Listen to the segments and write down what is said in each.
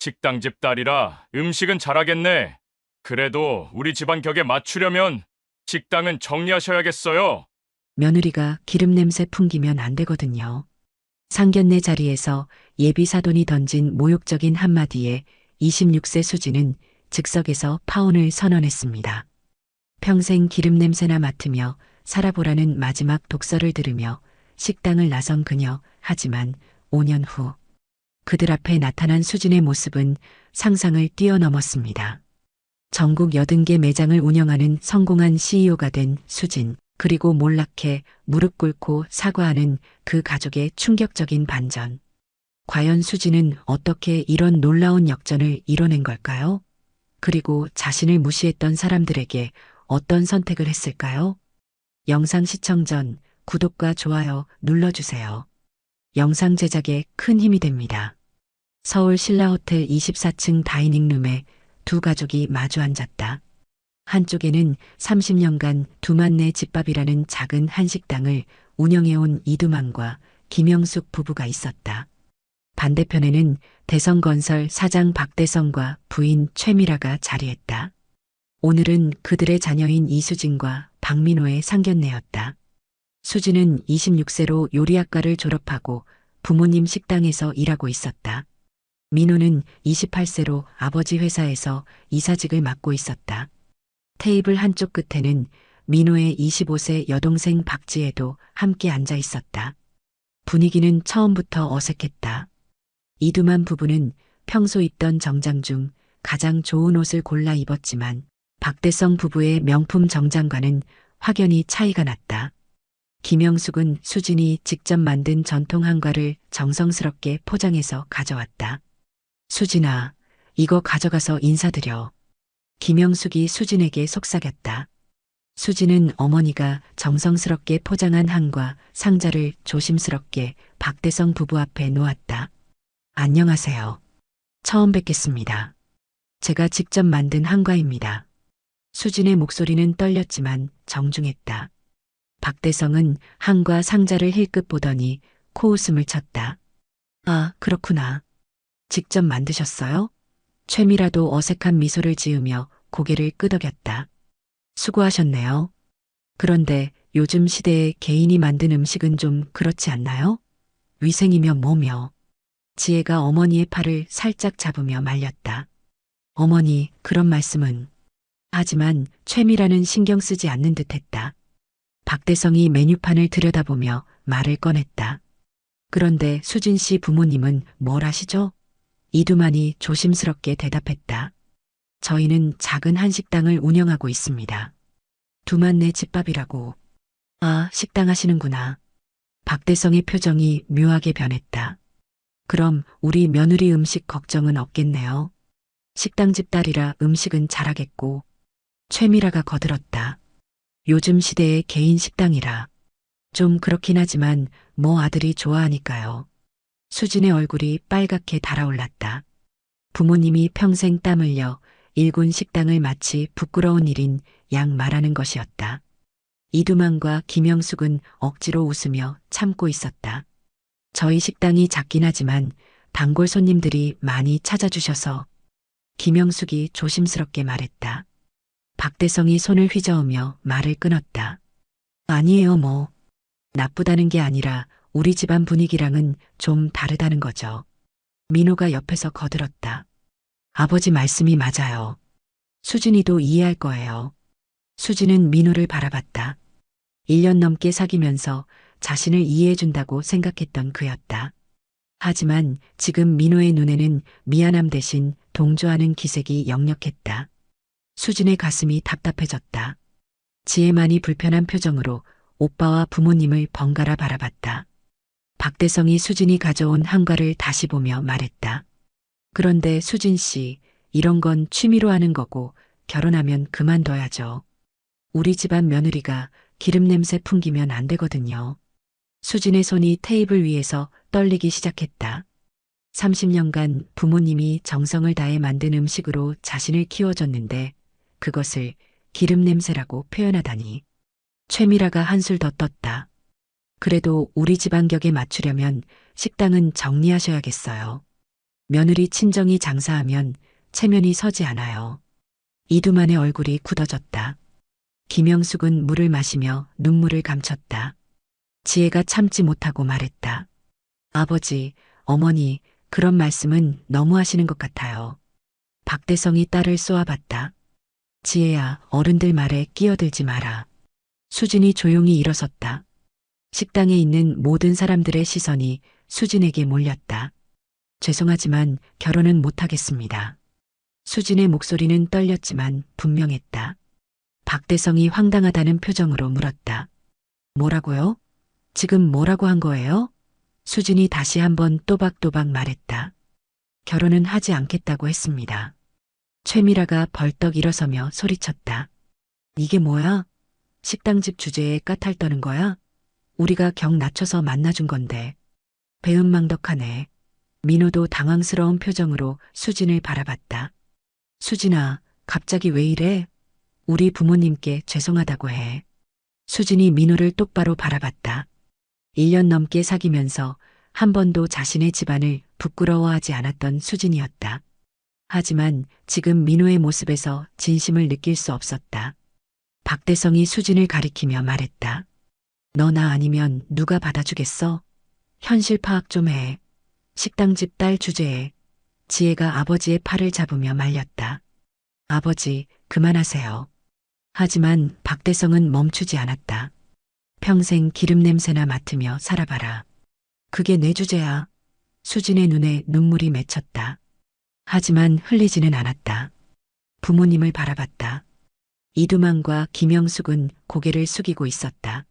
식당집 딸이라 음식은 잘하겠네. 그래도 우리 집안 격에 맞추려면 식당은 정리하셔야겠어요. 며느리가 기름 냄새 풍기면 안 되거든요. 상견례 자리에서 예비 사돈이 던진 모욕적인 한마디에 26세 수지는 즉석에서 파혼을 선언했습니다. 평생 기름 냄새나 맡으며 살아보라는 마지막 독서를 들으며 식당을 나선 그녀. 하지만 5년 후 그들 앞에 나타난 수진의 모습은 상상을 뛰어넘었습니다. 전국 80개 매장을 운영하는 성공한 CEO가 된 수진. 그리고 몰락해 무릎 꿇고 사과하는 그 가족의 충격적인 반전. 과연 수진은 어떻게 이런 놀라운 역전을 이뤄낸 걸까요? 그리고 자신을 무시했던 사람들에게 어떤 선택을 했을까요? 영상 시청 전 구독과 좋아요 눌러주세요. 영상 제작에 큰 힘이 됩니다. 서울 신라호텔 24층 다이닝룸에 두 가족이 마주 앉았다. 한쪽에는 30년간 두만네 집밥이라는 작은 한식당을 운영해온 이두만과 김영숙 부부가 있었다. 반대편에는 대성건설 사장 박대성과 부인 최미라가 자리했다. 오늘은 그들의 자녀인 이수진과 박민호의 상견례였다. 수진은 26세로 요리학과를 졸업하고 부모님 식당에서 일하고 있었다. 민호는 28세로 아버지 회사에서 이사직을 맡고 있었다. 테이블 한쪽 끝에는 민호의 25세 여동생 박지혜도 함께 앉아 있었다. 분위기는 처음부터 어색했다. 이두만 부부는 평소 입던 정장 중 가장 좋은 옷을 골라 입었지만 박대성 부부의 명품 정장과는 확연히 차이가 났다. 김영숙은 수진이 직접 만든 전통 한과를 정성스럽게 포장해서 가져왔다. 수진아, 이거 가져가서 인사드려. 김영숙이 수진에게 속삭였다. 수진은 어머니가 정성스럽게 포장한 한과 상자를 조심스럽게 박대성 부부 앞에 놓았다. 안녕하세요. 처음 뵙겠습니다. 제가 직접 만든 한과입니다. 수진의 목소리는 떨렸지만 정중했다. 박대성은 한과 상자를 힐끗 보더니 코웃음을 쳤다. 아, 그렇구나. 직접 만드셨어요? 최미라도 어색한 미소를 지으며 고개를 끄덕였다. 수고하셨네요. 그런데 요즘 시대에 개인이 만든 음식은 좀 그렇지 않나요? 위생이며 뭐며. 지혜가 어머니의 팔을 살짝 잡으며 말렸다. 어머니, 그런 말씀은. 하지만 최미라는 신경 쓰지 않는 듯 했다. 박대성이 메뉴판을 들여다보며 말을 꺼냈다. 그런데 수진 씨 부모님은 뭘 하시죠? 이두만이 조심스럽게 대답했다. 저희는 작은 한식당을 운영하고 있습니다. 두만네 집밥이라고. 아, 식당 하시는구나. 박대성의 표정이 묘하게 변했다. 그럼 우리 며느리 음식 걱정은 없겠네요. 식당집 딸이라 음식은 잘하겠고. 최미라가 거들었다. 요즘 시대의 개인 식당이라. 좀 그렇긴 하지만 뭐 아들이 좋아하니까요. 수진의 얼굴이 빨갛게 달아올랐다. 부모님이 평생 땀 흘려 일군 식당을 마치 부끄러운 일인 양 말하는 것이었다. 이두만과 김영숙은 억지로 웃으며 참고 있었다. 저희 식당이 작긴 하지만 단골 손님들이 많이 찾아주셔서. 김영숙이 조심스럽게 말했다. 박대성이 손을 휘저으며 말을 끊었다. 아니에요 뭐. 나쁘다는 게 아니라 우리 집안 분위기랑은 좀 다르다는 거죠. 민호가 옆에서 거들었다. 아버지 말씀이 맞아요. 수진이도 이해할 거예요. 수진은 민호를 바라봤다. 1년 넘게 사귀면서 자신을 이해해준다고 생각했던 그였다. 하지만 지금 민호의 눈에는 미안함 대신 동조하는 기색이 역력했다. 수진의 가슴이 답답해졌다. 지혜만이 불편한 표정으로 오빠와 부모님을 번갈아 바라봤다. 박대성이 수진이 가져온 한과를 다시 보며 말했다. 그런데 수진 씨, 이런 건 취미로 하는 거고 결혼하면 그만둬야죠. 우리 집안 며느리가 기름 냄새 풍기면 안 되거든요. 수진의 손이 테이블 위에서 떨리기 시작했다. 30년간 부모님이 정성을 다해 만든 음식으로 자신을 키워줬는데 그것을 기름 냄새라고 표현하다니. 최미라가 한술 더 떴다. 그래도 우리 집안 격에 맞추려면 식당은 정리하셔야겠어요. 며느리 친정이 장사하면 체면이 서지 않아요. 이두만의 얼굴이 굳어졌다. 김영숙은 물을 마시며 눈물을 감췄다. 지혜가 참지 못하고 말했다. 아버지, 어머니, 그런 말씀은 너무 하시는 것 같아요. 박대성이 딸을 쏘아봤다. 지혜야, 어른들 말에 끼어들지 마라. 수진이 조용히 일어섰다. 식당에 있는 모든 사람들의 시선이 수진에게 몰렸다. 죄송하지만 결혼은 못하겠습니다. 수진의 목소리는 떨렸지만 분명했다. 박대성이 황당하다는 표정으로 물었다. 뭐라고요? 지금 뭐라고 한 거예요? 수진이 다시 한번 또박또박 말했다. 결혼은 하지 않겠다고 했습니다. 최미라가 벌떡 일어서며 소리쳤다. 이게 뭐야? 식당집 주제에 까탈 떠는 거야? 우리가 경 낮춰서 만나준 건데. 배은망덕하네. 민호도 당황스러운 표정으로 수진을 바라봤다. 수진아, 갑자기 왜 이래? 우리 부모님께 죄송하다고 해. 수진이 민호를 똑바로 바라봤다. 1년 넘게 사귀면서 한 번도 자신의 집안을 부끄러워하지 않았던 수진이었다. 하지만 지금 민호의 모습에서 진심을 느낄 수 없었다. 박대성이 수진을 가리키며 말했다. 너 나 아니면 누가 받아주겠어? 현실 파악 좀 해. 식당집 딸 주제에 지혜가 아버지의 팔을 잡으며 말렸다. 아버지, 그만하세요. 하지만 박대성은 멈추지 않았다. 평생 기름 냄새나 맡으며 살아봐라. 그게 내 주제야. 수진의 눈에 눈물이 맺혔다. 하지만 흘리지는 않았다. 부모님을 바라봤다. 이두만과 김영숙은 고개를 숙이고 있었다.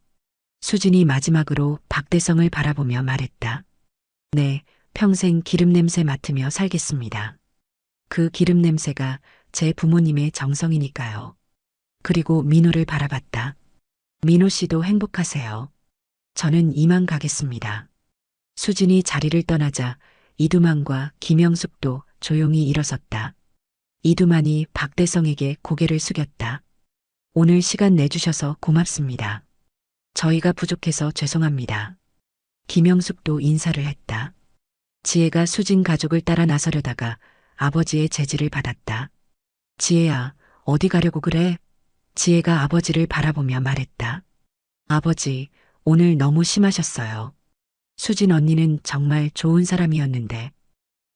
수진이 마지막으로 박대성을 바라보며 말했다. 네, 평생 기름 냄새 맡으며 살겠습니다. 그 기름 냄새가 제 부모님의 정성이니까요. 그리고 민호를 바라봤다. 민호 씨도 행복하세요. 저는 이만 가겠습니다. 수진이 자리를 떠나자 이두만과 김영숙도 조용히 일어섰다. 이두만이 박대성에게 고개를 숙였다. 오늘 시간 내주셔서 고맙습니다. 저희가 부족해서 죄송합니다. 김영숙도 인사를 했다. 지혜가 수진 가족을 따라 나서려다가 아버지의 제지를 받았다. 지혜야, 어디 가려고 그래? 지혜가 아버지를 바라보며 말했다. 아버지, 오늘 너무 심하셨어요. 수진 언니는 정말 좋은 사람이었는데.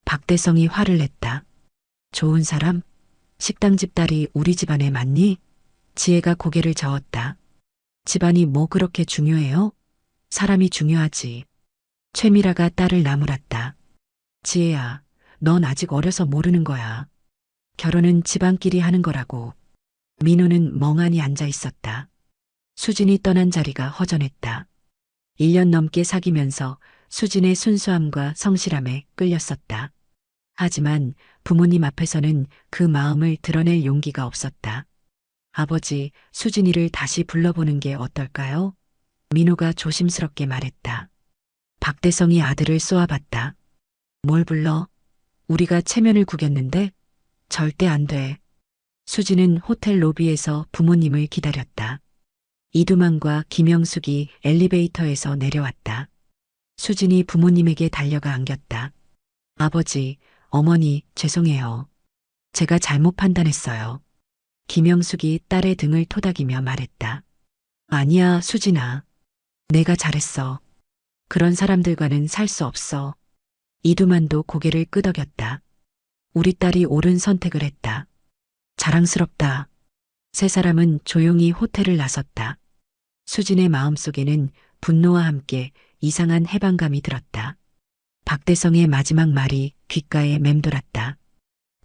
박대성이 화를 냈다. 좋은 사람? 식당집 딸이 우리 집안에 맞니? 지혜가 고개를 저었다. 집안이 뭐 그렇게 중요해요? 사람이 중요하지. 최미라가 딸을 나무랐다. 지혜야, 넌 아직 어려서 모르는 거야. 결혼은 집안끼리 하는 거라고. 민호는 멍하니 앉아 있었다. 수진이 떠난 자리가 허전했다. 1년 넘게 사귀면서 수진의 순수함과 성실함에 끌렸었다. 하지만 부모님 앞에서는 그 마음을 드러낼 용기가 없었다. 아버지, 수진이를 다시 불러보는 게 어떨까요? 민호가 조심스럽게 말했다. 박대성이 아들을 쏘아봤다. 뭘 불러? 우리가 체면을 구겼는데? 절대 안 돼. 수진은 호텔 로비에서 부모님을 기다렸다. 이두만과 김영숙이 엘리베이터에서 내려왔다. 수진이 부모님에게 달려가 안겼다. 아버지, 어머니, 죄송해요. 제가 잘못 판단했어요. 김영숙이 딸의 등을 토닥이며 말했다. 아니야, 수진아. 내가 잘했어. 그런 사람들과는 살 수 없어. 이두만도 고개를 끄덕였다. 우리 딸이 옳은 선택을 했다. 자랑스럽다. 세 사람은 조용히 호텔을 나섰다. 수진의 마음속에는 분노와 함께 이상한 해방감이 들었다. 박대성의 마지막 말이 귓가에 맴돌았다.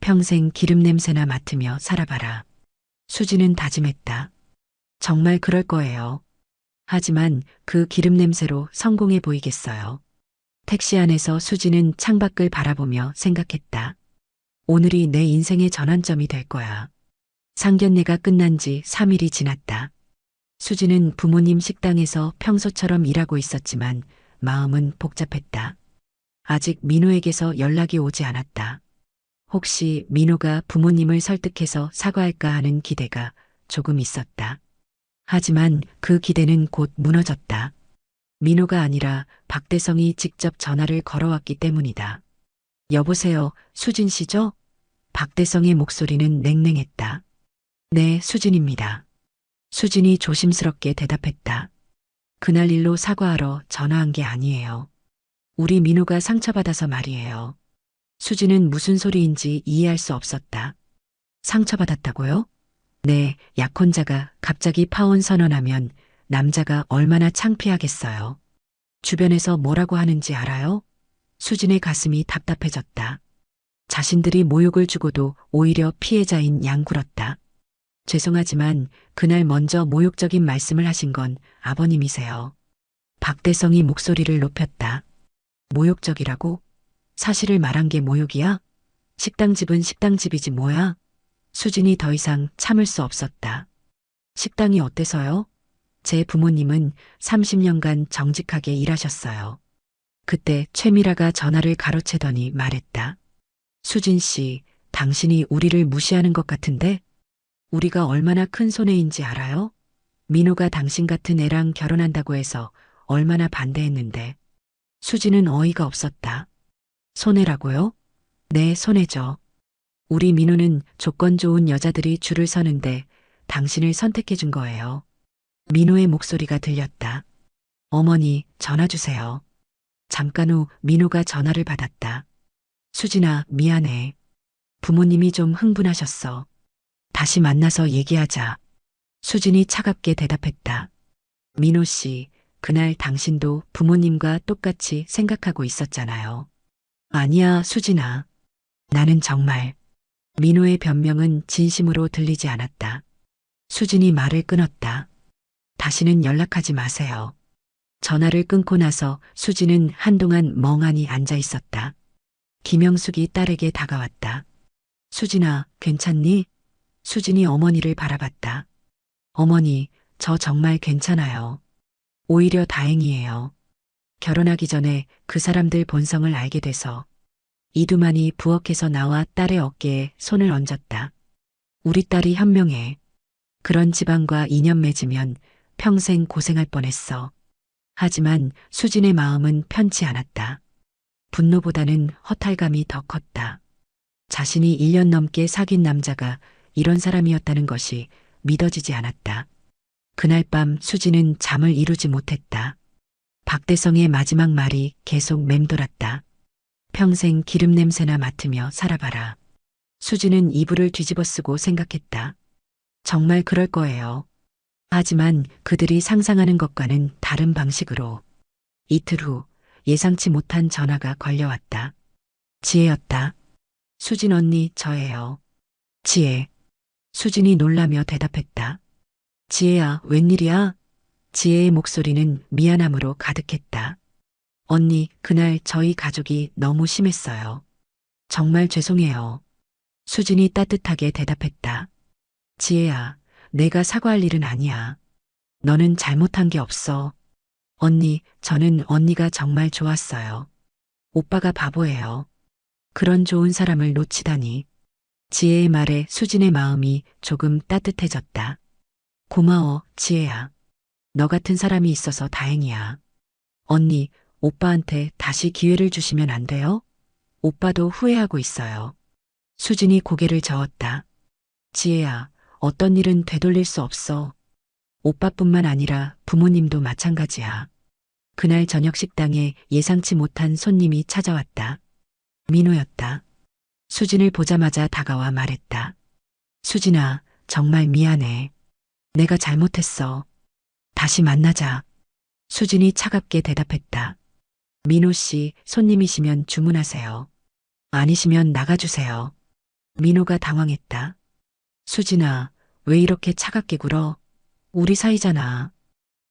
평생 기름 냄새나 맡으며 살아봐라. 수진은 다짐했다. 정말 그럴 거예요. 하지만 그 기름 냄새로 성공해 보이겠어요. 택시 안에서 수진은 창밖을 바라보며 생각했다. 오늘이 내 인생의 전환점이 될 거야. 상견례가 끝난 지 3일이 지났다. 수진은 부모님 식당에서 평소처럼 일하고 있었지만 마음은 복잡했다. 아직 민호에게서 연락이 오지 않았다. 혹시 민호가 부모님을 설득해서 사과할까 하는 기대가 조금 있었다. 하지만 그 기대는 곧 무너졌다. 민호가 아니라 박대성이 직접 전화를 걸어왔기 때문이다. 여보세요, 수진 씨죠? 박대성의 목소리는 냉랭했다. 네, 수진입니다. 수진이 조심스럽게 대답했다. 그날 일로 사과하러 전화한 게 아니에요. 우리 민호가 상처받아서 말이에요. 수진은 무슨 소리인지 이해할 수 없었다. 상처받았다고요? 네, 약혼자가 갑자기 파혼 선언하면 남자가 얼마나 창피하겠어요. 주변에서 뭐라고 하는지 알아요? 수진의 가슴이 답답해졌다. 자신들이 모욕을 주고도 오히려 피해자인 양굴었다. 죄송하지만 그날 먼저 모욕적인 말씀을 하신 건 아버님이세요. 박대성이 목소리를 높였다. 모욕적이라고? 사실을 말한 게 모욕이야? 식당집은 식당집이지 뭐야? 수진이 더 이상 참을 수 없었다. 식당이 어때서요? 제 부모님은 30년간 정직하게 일하셨어요. 그때 최미라가 전화를 가로채더니 말했다. 수진 씨, 당신이 우리를 무시하는 것 같은데? 우리가 얼마나 큰 손해인지 알아요? 민호가 당신 같은 애랑 결혼한다고 해서 얼마나 반대했는데. 수진은 어이가 없었다. 손해라고요? 네, 손해죠. 우리 민호는 조건 좋은 여자들이 줄을 서는데 당신을 선택해 준 거예요. 민호의 목소리가 들렸다. 어머니, 전화 주세요. 잠깐 후 민호가 전화를 받았다. 수진아, 미안해. 부모님이 좀 흥분하셨어. 다시 만나서 얘기하자. 수진이 차갑게 대답했다. 민호 씨, 그날 당신도 부모님과 똑같이 생각하고 있었잖아요. 아니야, 수진아. 나는 정말. 민호의 변명은 진심으로 들리지 않았다. 수진이 말을 끊었다. 다시는 연락하지 마세요. 전화를 끊고 나서 수진은 한동안 멍하니 앉아 있었다. 김영숙이 딸에게 다가왔다. 수진아, 괜찮니? 수진이 어머니를 바라봤다. 어머니, 저 정말 괜찮아요. 오히려 다행이에요. 결혼하기 전에 그 사람들 본성을 알게 돼서. 이두만이 부엌에서 나와 딸의 어깨에 손을 얹었다. 우리 딸이 현명해. 그런 집안과 인연 맺으면 평생 고생할 뻔했어. 하지만 수진의 마음은 편치 않았다. 분노보다는 허탈감이 더 컸다. 자신이 1년 넘게 사귄 남자가 이런 사람이었다는 것이 믿어지지 않았다. 그날 밤 수진은 잠을 이루지 못했다. 박대성의 마지막 말이 계속 맴돌았다. 평생 기름 냄새나 맡으며 살아봐라. 수진은 이불을 뒤집어 쓰고 생각했다. 정말 그럴 거예요. 하지만 그들이 상상하는 것과는 다른 방식으로. 이틀 후 예상치 못한 전화가 걸려왔다. 지혜였다. 수진 언니, 저예요. 지혜. 수진이 놀라며 대답했다. 지혜야, 웬일이야? 지혜의 목소리는 미안함으로 가득했다. 언니, 그날 저희 가족이 너무 심했어요. 정말 죄송해요. 수진이 따뜻하게 대답했다. 지혜야, 내가 사과할 일은 아니야. 너는 잘못한 게 없어. 언니, 저는 언니가 정말 좋았어요. 오빠가 바보예요. 그런 좋은 사람을 놓치다니. 지혜의 말에 수진의 마음이 조금 따뜻해졌다. 고마워, 지혜야. 너 같은 사람이 있어서 다행이야. 언니, 오빠한테 다시 기회를 주시면 안 돼요? 오빠도 후회하고 있어요. 수진이 고개를 저었다. 지혜야, 어떤 일은 되돌릴 수 없어. 오빠뿐만 아니라 부모님도 마찬가지야. 그날 저녁 식당에 예상치 못한 손님이 찾아왔다. 민호였다. 수진을 보자마자 다가와 말했다. 수진아, 정말 미안해. 내가 잘못했어. 다시 만나자. 수진이 차갑게 대답했다. 민호 씨, 손님이시면 주문하세요. 아니시면 나가주세요. 민호가 당황했다. 수진아, 왜 이렇게 차갑게 굴어? 우리 사이잖아.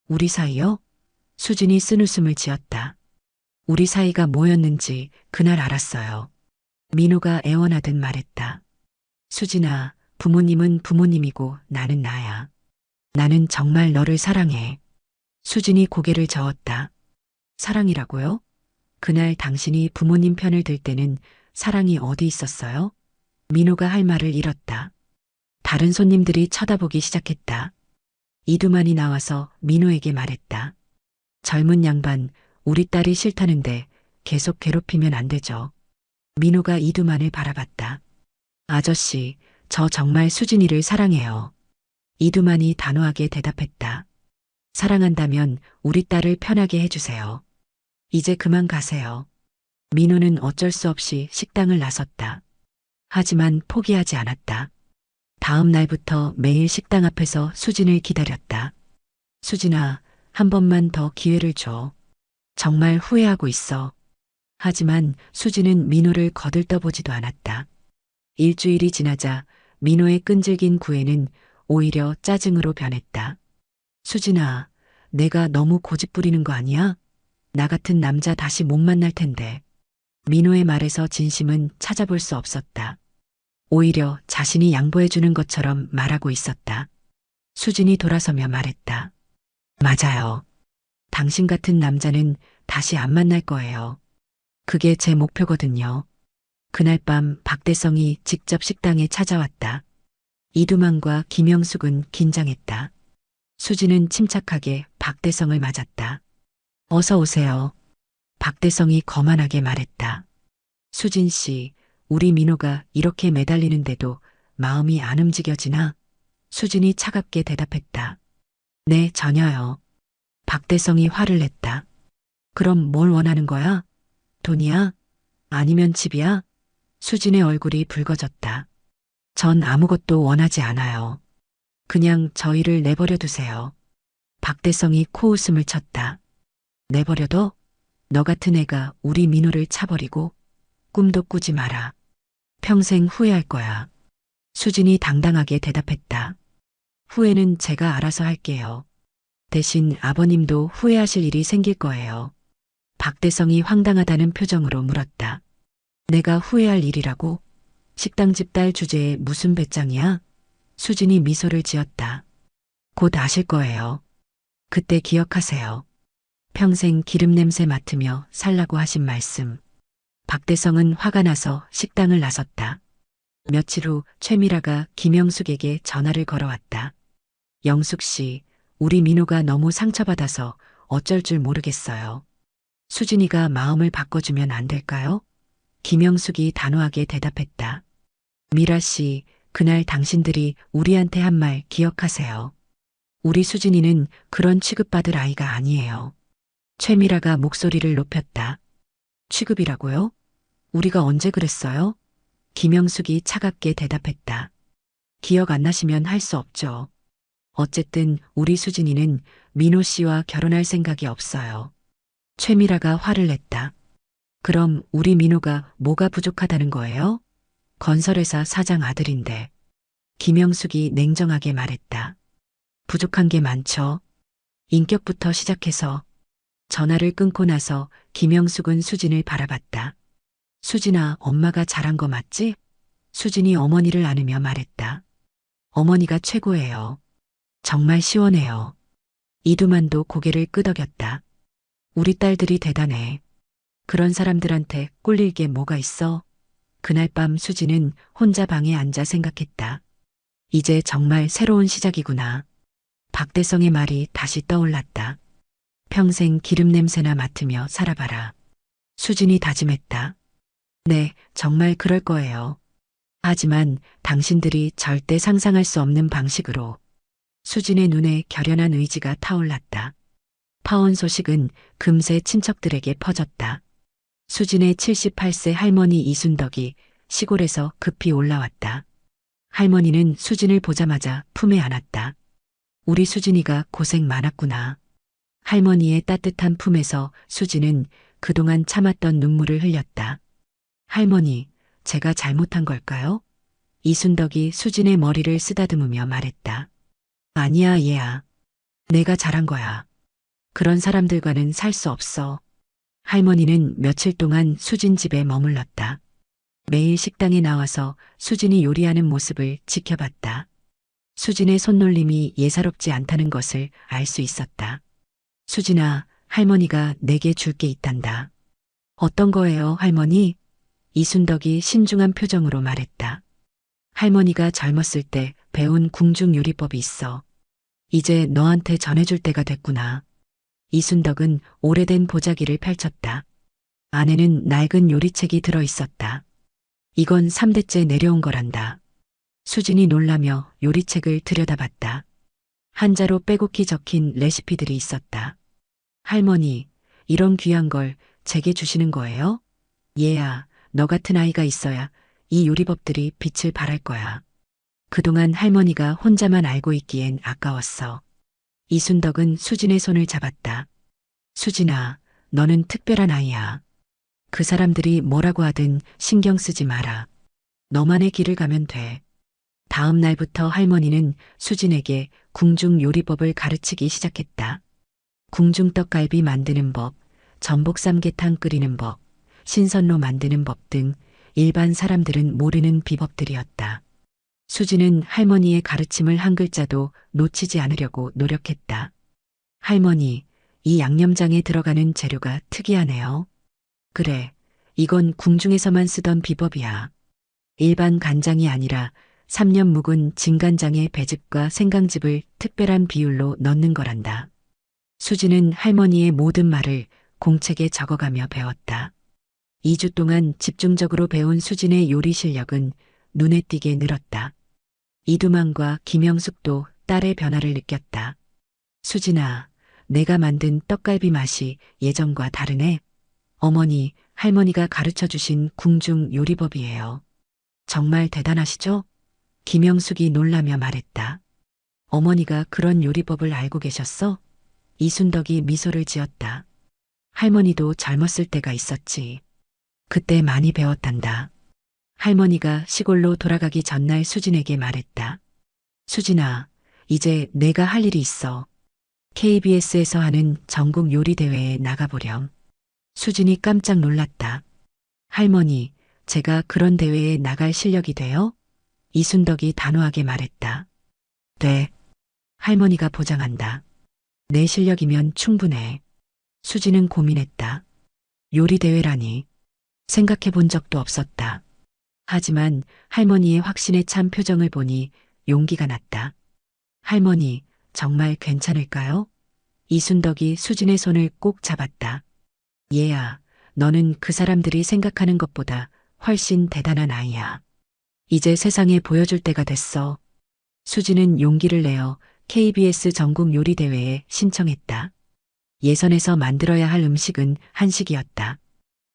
우리 사이요? 수진이 쓴웃음을 지었다. 우리 사이가 뭐였는지 그날 알았어요. 민호가 애원하듯 말했다. 수진아, 부모님은 부모님이고 나는 나야. 나는 정말 너를 사랑해. 수진이 고개를 저었다. 사랑이라고요? 그날 당신이 부모님 편을 들 때는 사랑이 어디 있었어요? 민호가 할 말을 잃었다. 다른 손님들이 쳐다보기 시작했다. 이두만이 나와서 민호에게 말했다. 젊은 양반, 우리 딸이 싫다는데 계속 괴롭히면 안 되죠. 민호가 이두만을 바라봤다. 아저씨, 저 정말 수진이를 사랑해요. 이두만이 단호하게 대답했다. 사랑한다면 우리 딸을 편하게 해주세요. 이제 그만 가세요. 민호는 어쩔 수 없이 식당을 나섰다. 하지만 포기하지 않았다. 다음 날부터 매일 식당 앞에서 수진을 기다렸다. 수진아, 한 번만 더 기회를 줘. 정말 후회하고 있어. 하지만 수진은 민호를 거들떠보지도 않았다. 일주일이 지나자 민호의 끈질긴 구애는 오히려 짜증으로 변했다. 수진아, 내가 너무 고집부리는 거 아니야? 나 같은 남자 다시 못 만날 텐데. 민호의 말에서 진심은 찾아볼 수 없었다. 오히려 자신이 양보해주는 것처럼 말하고 있었다. 수진이 돌아서며 말했다. 맞아요. 당신 같은 남자는 다시 안 만날 거예요. 그게 제 목표거든요. 그날 밤 박대성이 직접 식당에 찾아왔다. 이두만과 김영숙은 긴장했다. 수진은 침착하게 박대성을 맞았다. 어서 오세요. 박대성이 거만하게 말했다. 수진 씨, 우리 민호가 이렇게 매달리는데도 마음이 안 움직여지나? 수진이 차갑게 대답했다. 네, 전혀요. 박대성이 화를 냈다. 그럼 뭘 원하는 거야? 돈이야? 아니면 집이야? 수진의 얼굴이 붉어졌다. 전 아무것도 원하지 않아요. 그냥 저희를 내버려 두세요. 박대성이 코웃음을 쳤다. 내버려둬? 너 같은 애가 우리 민호를 차버리고 꿈도 꾸지 마라. 평생 후회할 거야. 수진이 당당하게 대답했다. 후회는 제가 알아서 할게요. 대신 아버님도 후회하실 일이 생길 거예요. 박대성이 황당하다는 표정으로 물었다. 내가 후회할 일이라고? 식당집 딸 주제에 무슨 배짱이야? 수진이 미소를 지었다. 곧 아실 거예요. 그때 기억하세요. 평생 기름 냄새 맡으며 살라고 하신 말씀. 박대성은 화가 나서 식당을 나섰다. 며칠 후 최미라가 김영숙에게 전화를 걸어왔다. 영숙 씨, 우리 민호가 너무 상처받아서 어쩔 줄 모르겠어요. 수진이가 마음을 바꿔주면 안 될까요? 김영숙이 단호하게 대답했다. 미라 씨, 그날 당신들이 우리한테 한 말 기억하세요. 우리 수진이는 그런 취급받을 아이가 아니에요. 최미라가 목소리를 높였다. 취급이라고요? 우리가 언제 그랬어요? 김영숙이 차갑게 대답했다. 기억 안 나시면 할 수 없죠. 어쨌든 우리 수진이는 민호 씨와 결혼할 생각이 없어요. 최미라가 화를 냈다. 그럼 우리 민호가 뭐가 부족하다는 거예요? 건설회사 사장 아들인데. 김영숙이 냉정하게 말했다. 부족한 게 많죠. 인격부터 시작해서. 전화를 끊고 나서 김영숙은 수진을 바라봤다. 수진아, 엄마가 잘한 거 맞지? 수진이 어머니를 안으며 말했다. 어머니가 최고예요. 정말 시원해요. 이두만도 고개를 끄덕였다. 우리 딸들이 대단해. 그런 사람들한테 꿀릴 게 뭐가 있어? 그날 밤 수진은 혼자 방에 앉아 생각했다. 이제 정말 새로운 시작이구나. 박대성의 말이 다시 떠올랐다. 평생 기름 냄새나 맡으며 살아봐라. 수진이 다짐했다. 네, 정말 그럴 거예요. 하지만 당신들이 절대 상상할 수 없는 방식으로. 수진의 눈에 결연한 의지가 타올랐다. 파혼 소식은 금세 친척들에게 퍼졌다. 수진의 78세 할머니 이순덕이 시골에서 급히 올라왔다. 할머니는 수진을 보자마자 품에 안았다. 우리 수진이가 고생 많았구나. 할머니의 따뜻한 품에서 수진은 그동안 참았던 눈물을 흘렸다. 할머니, 제가 잘못한 걸까요? 이순덕이 수진의 머리를 쓰다듬으며 말했다. 아니야, 얘야. 내가 잘한 거야. 그런 사람들과는 살 수 없어. 할머니는 며칠 동안 수진 집에 머물렀다. 매일 식당에 나와서 수진이 요리하는 모습을 지켜봤다. 수진의 손놀림이 예사롭지 않다는 것을 알 수 있었다. 수진아, 할머니가 내게 줄 게 있단다. 어떤 거예요, 할머니? 이순덕이 신중한 표정으로 말했다. 할머니가 젊었을 때 배운 궁중 요리법이 있어. 이제 너한테 전해줄 때가 됐구나. 이순덕은 오래된 보자기를 펼쳤다. 안에는 낡은 요리책이 들어 있었다. 이건 3대째 내려온 거란다. 수진이 놀라며 요리책을 들여다봤다. 한자로 빼곡히 적힌 레시피들이 있었다. 할머니, 이런 귀한 걸 제게 주시는 거예요? 얘야, 너 같은 아이가 있어야 이 요리법들이 빛을 발할 거야. 그동안 할머니가 혼자만 알고 있기엔 아까웠어. 이순덕은 수진의 손을 잡았다. 수진아, 너는 특별한 아이야. 그 사람들이 뭐라고 하든 신경 쓰지 마라. 너만의 길을 가면 돼. 다음 날부터 할머니는 수진에게 궁중 요리법을 가르치기 시작했다. 궁중 떡갈비 만드는 법, 전복 삼계탕 끓이는 법, 신선로 만드는 법 등 일반 사람들은 모르는 비법들이었다. 수진은 할머니의 가르침을 한 글자도 놓치지 않으려고 노력했다. 할머니, 이 양념장에 들어가는 재료가 특이하네요. 그래, 이건 궁중에서만 쓰던 비법이야. 일반 간장이 아니라 3년 묵은 진간장에 배즙과 생강즙을 특별한 비율로 넣는 거란다. 수지는 할머니의 모든 말을 공책에 적어가며 배웠다. 2주 동안 집중적으로 배운 수진의 요리 실력은 눈에 띄게 늘었다. 이두만과 김영숙도 딸의 변화를 느꼈다. 수진아, 내가 만든 떡갈비 맛이 예전과 다르네. 어머니, 할머니가 가르쳐 주신 궁중 요리법이에요. 정말 대단하시죠? 김영숙이 놀라며 말했다. 어머니가 그런 요리법을 알고 계셨어? 이순덕이 미소를 지었다. 할머니도 젊었을 때가 있었지. 그때 많이 배웠단다. 할머니가 시골로 돌아가기 전날 수진에게 말했다. 수진아, 이제 내가 할 일이 있어. KBS에서 하는 전국 요리 대회에 나가보렴. 수진이 깜짝 놀랐다. 할머니, 제가 그런 대회에 나갈 실력이 돼요? 이순덕이 단호하게 말했다. 돼. 할머니가 보장한다. 내 실력이면 충분해. 수진은 고민했다. 요리 대회라니. 생각해 본 적도 없었다. 하지만 할머니의 확신에 찬 표정을 보니 용기가 났다. 할머니, 정말 괜찮을까요? 이순덕이 수진의 손을 꼭 잡았다. 얘야, 너는 그 사람들이 생각하는 것보다 훨씬 대단한 아이야. 이제 세상에 보여줄 때가 됐어. 수진은 용기를 내어 KBS 전국 요리 대회에 신청했다. 예선에서 만들어야 할 음식은 한식이었다.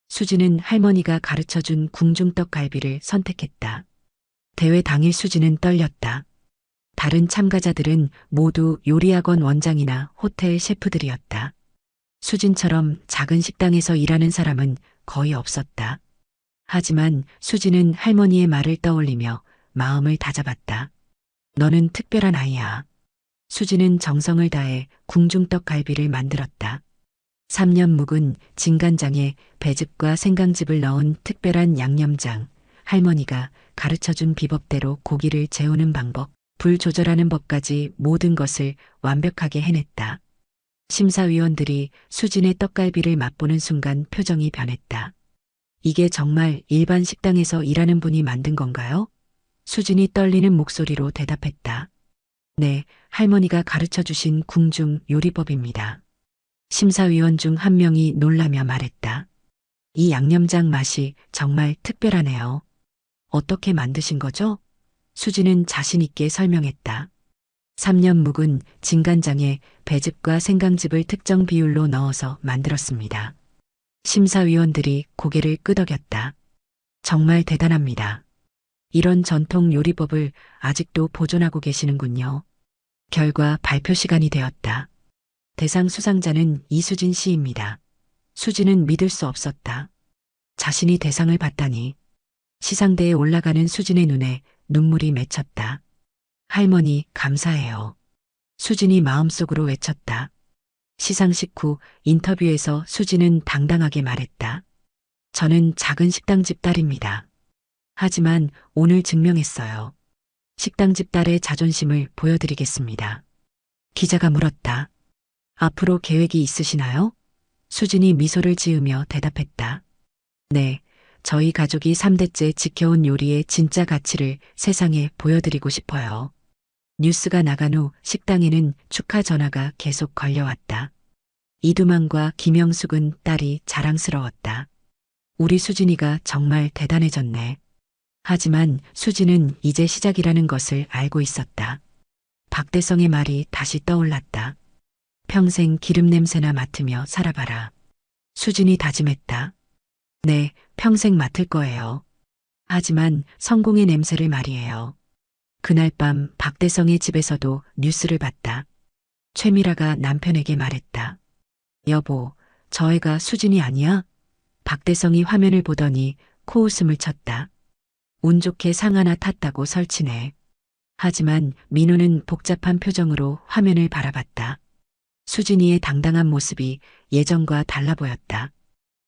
수진은 할머니가 가르쳐준 궁중떡 갈비를 선택했다. 대회 당일 수진은 떨렸다. 다른 참가자들은 모두 요리학원 원장이나 호텔 셰프들이었다. 수진처럼 작은 식당에서 일하는 사람은 거의 없었다. 하지만 수진은 할머니의 말을 떠올리며 마음을 다잡았다. 너는 특별한 아이야. 수진은 정성을 다해 궁중떡 갈비를 만들었다. 3년 묵은 진간장에 배즙과 생강즙을 넣은 특별한 양념장, 할머니가 가르쳐준 비법대로 고기를 재우는 방법, 불 조절하는 법까지 모든 것을 완벽하게 해냈다. 심사위원들이 수진의 떡갈비를 맛보는 순간 표정이 변했다. 이게 정말 일반 식당에서 일하는 분이 만든 건가요? 수진이 떨리는 목소리로 대답했다. 네, 할머니가 가르쳐 주신 궁중 요리법입니다. 심사위원 중 한 명이 놀라며 말했다. 이 양념장 맛이 정말 특별하네요. 어떻게 만드신 거죠? 수진은 자신 있게 설명했다. 3년 묵은 진간장에 배즙과 생강즙을 특정 비율로 넣어서 만들었습니다. 심사위원들이 고개를 끄덕였다. 정말 대단합니다. 이런 전통 요리법을 아직도 보존하고 계시는군요. 결과 발표 시간이 되었다. 대상 수상자는 이수진 씨입니다. 수진은 믿을 수 없었다. 자신이 대상을 받다니. 시상대에 올라가는 수진의 눈에 눈물이 맺혔다. 할머니, 감사해요. 수진이 마음속으로 외쳤다. 시상식 후 인터뷰에서 수진은 당당하게 말했다. 저는 작은 식당집 딸입니다. 하지만 오늘 증명했어요. 식당집 딸의 자존심을 보여드리겠습니다. 기자가 물었다. 앞으로 계획이 있으시나요? 수진이 미소를 지으며 대답했다. 네, 저희 가족이 3대째 지켜온 요리의 진짜 가치를 세상에 보여드리고 싶어요. 뉴스가 나간 후 식당에는 축하 전화가 계속 걸려왔다. 이두만과 김영숙은 딸이 자랑스러웠다. 우리 수진이가 정말 대단해졌네. 하지만 수진은 이제 시작이라는 것을 알고 있었다. 박대성의 말이 다시 떠올랐다. 평생 기름 냄새나 맡으며 살아봐라. 수진이 다짐했다. 네, 평생 맡을 거예요. 하지만 성공의 냄새를 말이에요. 그날 밤 박대성의 집에서도 뉴스를 봤다. 최미라가 남편에게 말했다. 여보, 저 애가 수진이 아니야? 박대성이 화면을 보더니 코웃음을 쳤다. 운 좋게 상 하나 탔다고 설치네. 하지만 민호는 복잡한 표정으로 화면을 바라봤다. 수진이의 당당한 모습이 예전과 달라 보였다.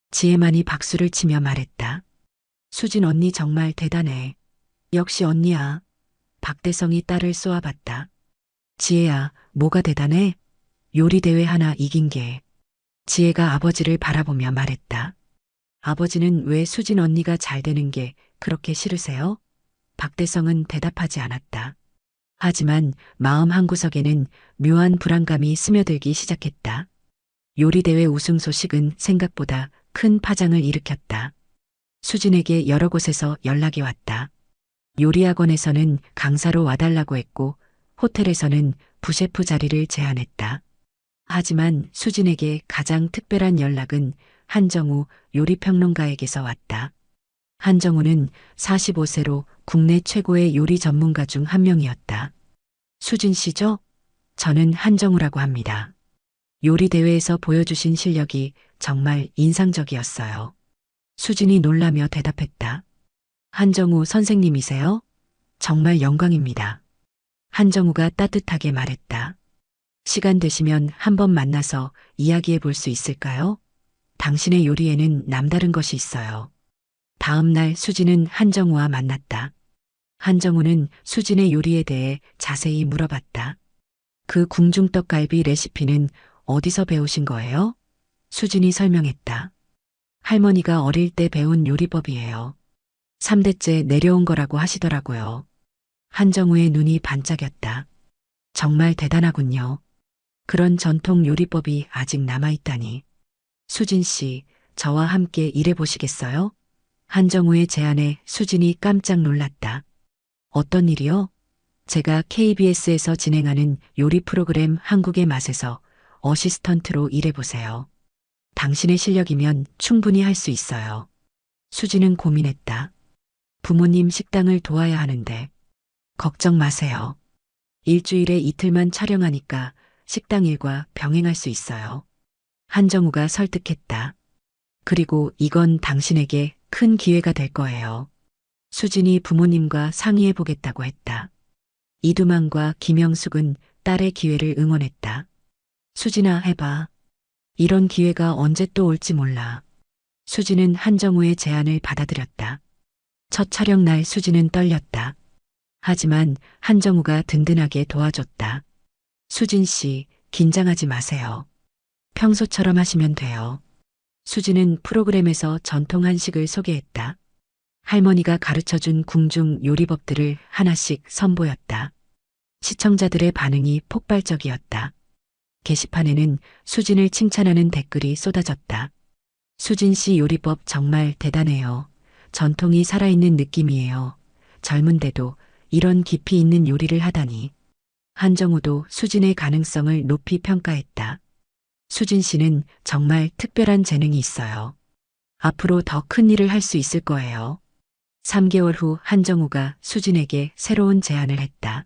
지혜만이 박수를 치며 말했다. 수진 언니 정말 대단해. 역시 언니야. 박대성이 딸을 쏘아봤다. 지혜야, 뭐가 대단해? 요리대회 하나 이긴 게. 지혜가 아버지를 바라보며 말했다. 아버지는 왜 수진 언니가 잘 되는 게 그렇게 싫으세요? 박대성은 대답하지 않았다. 하지만 마음 한구석에는 묘한 불안감이 스며들기 시작했다. 요리대회 우승 소식은 생각보다 큰 파장을 일으켰다. 수진에게 여러 곳에서 연락이 왔다. 요리학원에서는 강사로 와달라고 했고 호텔에서는 부셰프 자리를 제안했다. 하지만 수진에게 가장 특별한 연락은 한정우 요리평론가에게서 왔다. 한정우는 45세로 국내 최고의 요리 전문가 중 한 명이었다. 수진 씨죠? 저는 한정우라고 합니다. 요리 대회에서 보여주신 실력이 정말 인상적이었어요. 수진이 놀라며 대답했다. 한정우 선생님이세요? 정말 영광입니다. 한정우가 따뜻하게 말했다. 시간 되시면 한번 만나서 이야기해 볼 수 있을까요? 당신의 요리에는 남다른 것이 있어요. 다음 날 수진은 한정우와 만났다. 한정우는 수진의 요리에 대해 자세히 물어봤다. 그 궁중떡갈비 레시피는 어디서 배우신 거예요? 수진이 설명했다. 할머니가 어릴 때 배운 요리법이에요. 3대째 내려온 거라고 하시더라고요. 한정우의 눈이 반짝였다. 정말 대단하군요. 그런 전통 요리법이 아직 남아있다니. 수진 씨, 저와 함께 일해보시겠어요? 한정우의 제안에 수진이 깜짝 놀랐다. 어떤 일이요? 제가 KBS에서 진행하는 요리 프로그램 한국의 맛에서 어시스턴트로 일해보세요. 당신의 실력이면 충분히 할 수 있어요. 수진은 고민했다. 부모님 식당을 도와야 하는데. 걱정 마세요. 일주일에 이틀만 촬영하니까 식당 일과 병행할 수 있어요. 한정우가 설득했다. 그리고 이건 당신에게 큰 기회가 될 거예요. 수진이 부모님과 상의해 보겠다고 했다. 이두만과 김영숙은 딸의 기회를 응원했다. 수진아, 해봐. 이런 기회가 언제 또 올지 몰라. 수진은 한정우의 제안을 받아들였다. 첫 촬영 날 수진은 떨렸다. 하지만 한정우가 든든하게 도와줬다. 수진 씨, 긴장하지 마세요. 평소처럼 하시면 돼요. 수진은 프로그램에서 전통 한식을 소개했다. 할머니가 가르쳐준 궁중 요리법들을 하나씩 선보였다. 시청자들의 반응이 폭발적이었다. 게시판에는 수진을 칭찬하는 댓글이 쏟아졌다. 수진 씨 요리법 정말 대단해요. 전통이 살아있는 느낌이에요. 젊은데도 이런 깊이 있는 요리를 하다니. 한정우도 수진의 가능성을 높이 평가했다. 수진 씨는 정말 특별한 재능이 있어요. 앞으로 더 큰 일을 할 수 있을 거예요. 3개월 후 한정우가 수진에게 새로운 제안을 했다.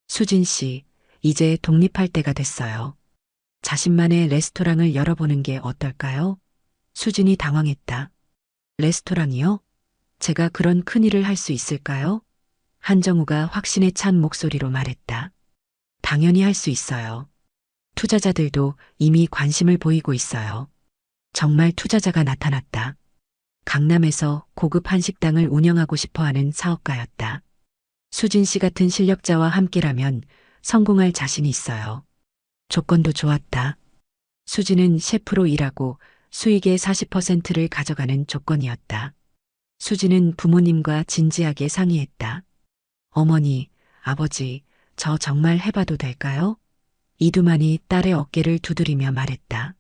수진 씨, 이제 독립할 때가 됐어요. 자신만의 레스토랑을 열어보는 게 어떨까요? 수진이 당황했다. 레스토랑이요? 제가 그런 큰일을 할 수 있을까요? 한정우가 확신에 찬 목소리로 말했다. 당연히 할 수 있어요. 투자자들도 이미 관심을 보이고 있어요. 정말 투자자가 나타났다. 강남에서 고급 한식당을 운영하고 싶어하는 사업가였다. 수진 씨 같은 실력자와 함께라면 성공할 자신이 있어요. 조건도 좋았다. 수진은 셰프로 일하고 수익의 40%를 가져가는 조건이었다. 수진은 부모님과 진지하게 상의했다. 어머니, 아버지, 저 정말 해봐도 될까요? 이두만이 딸의 어깨를 두드리며 말했다.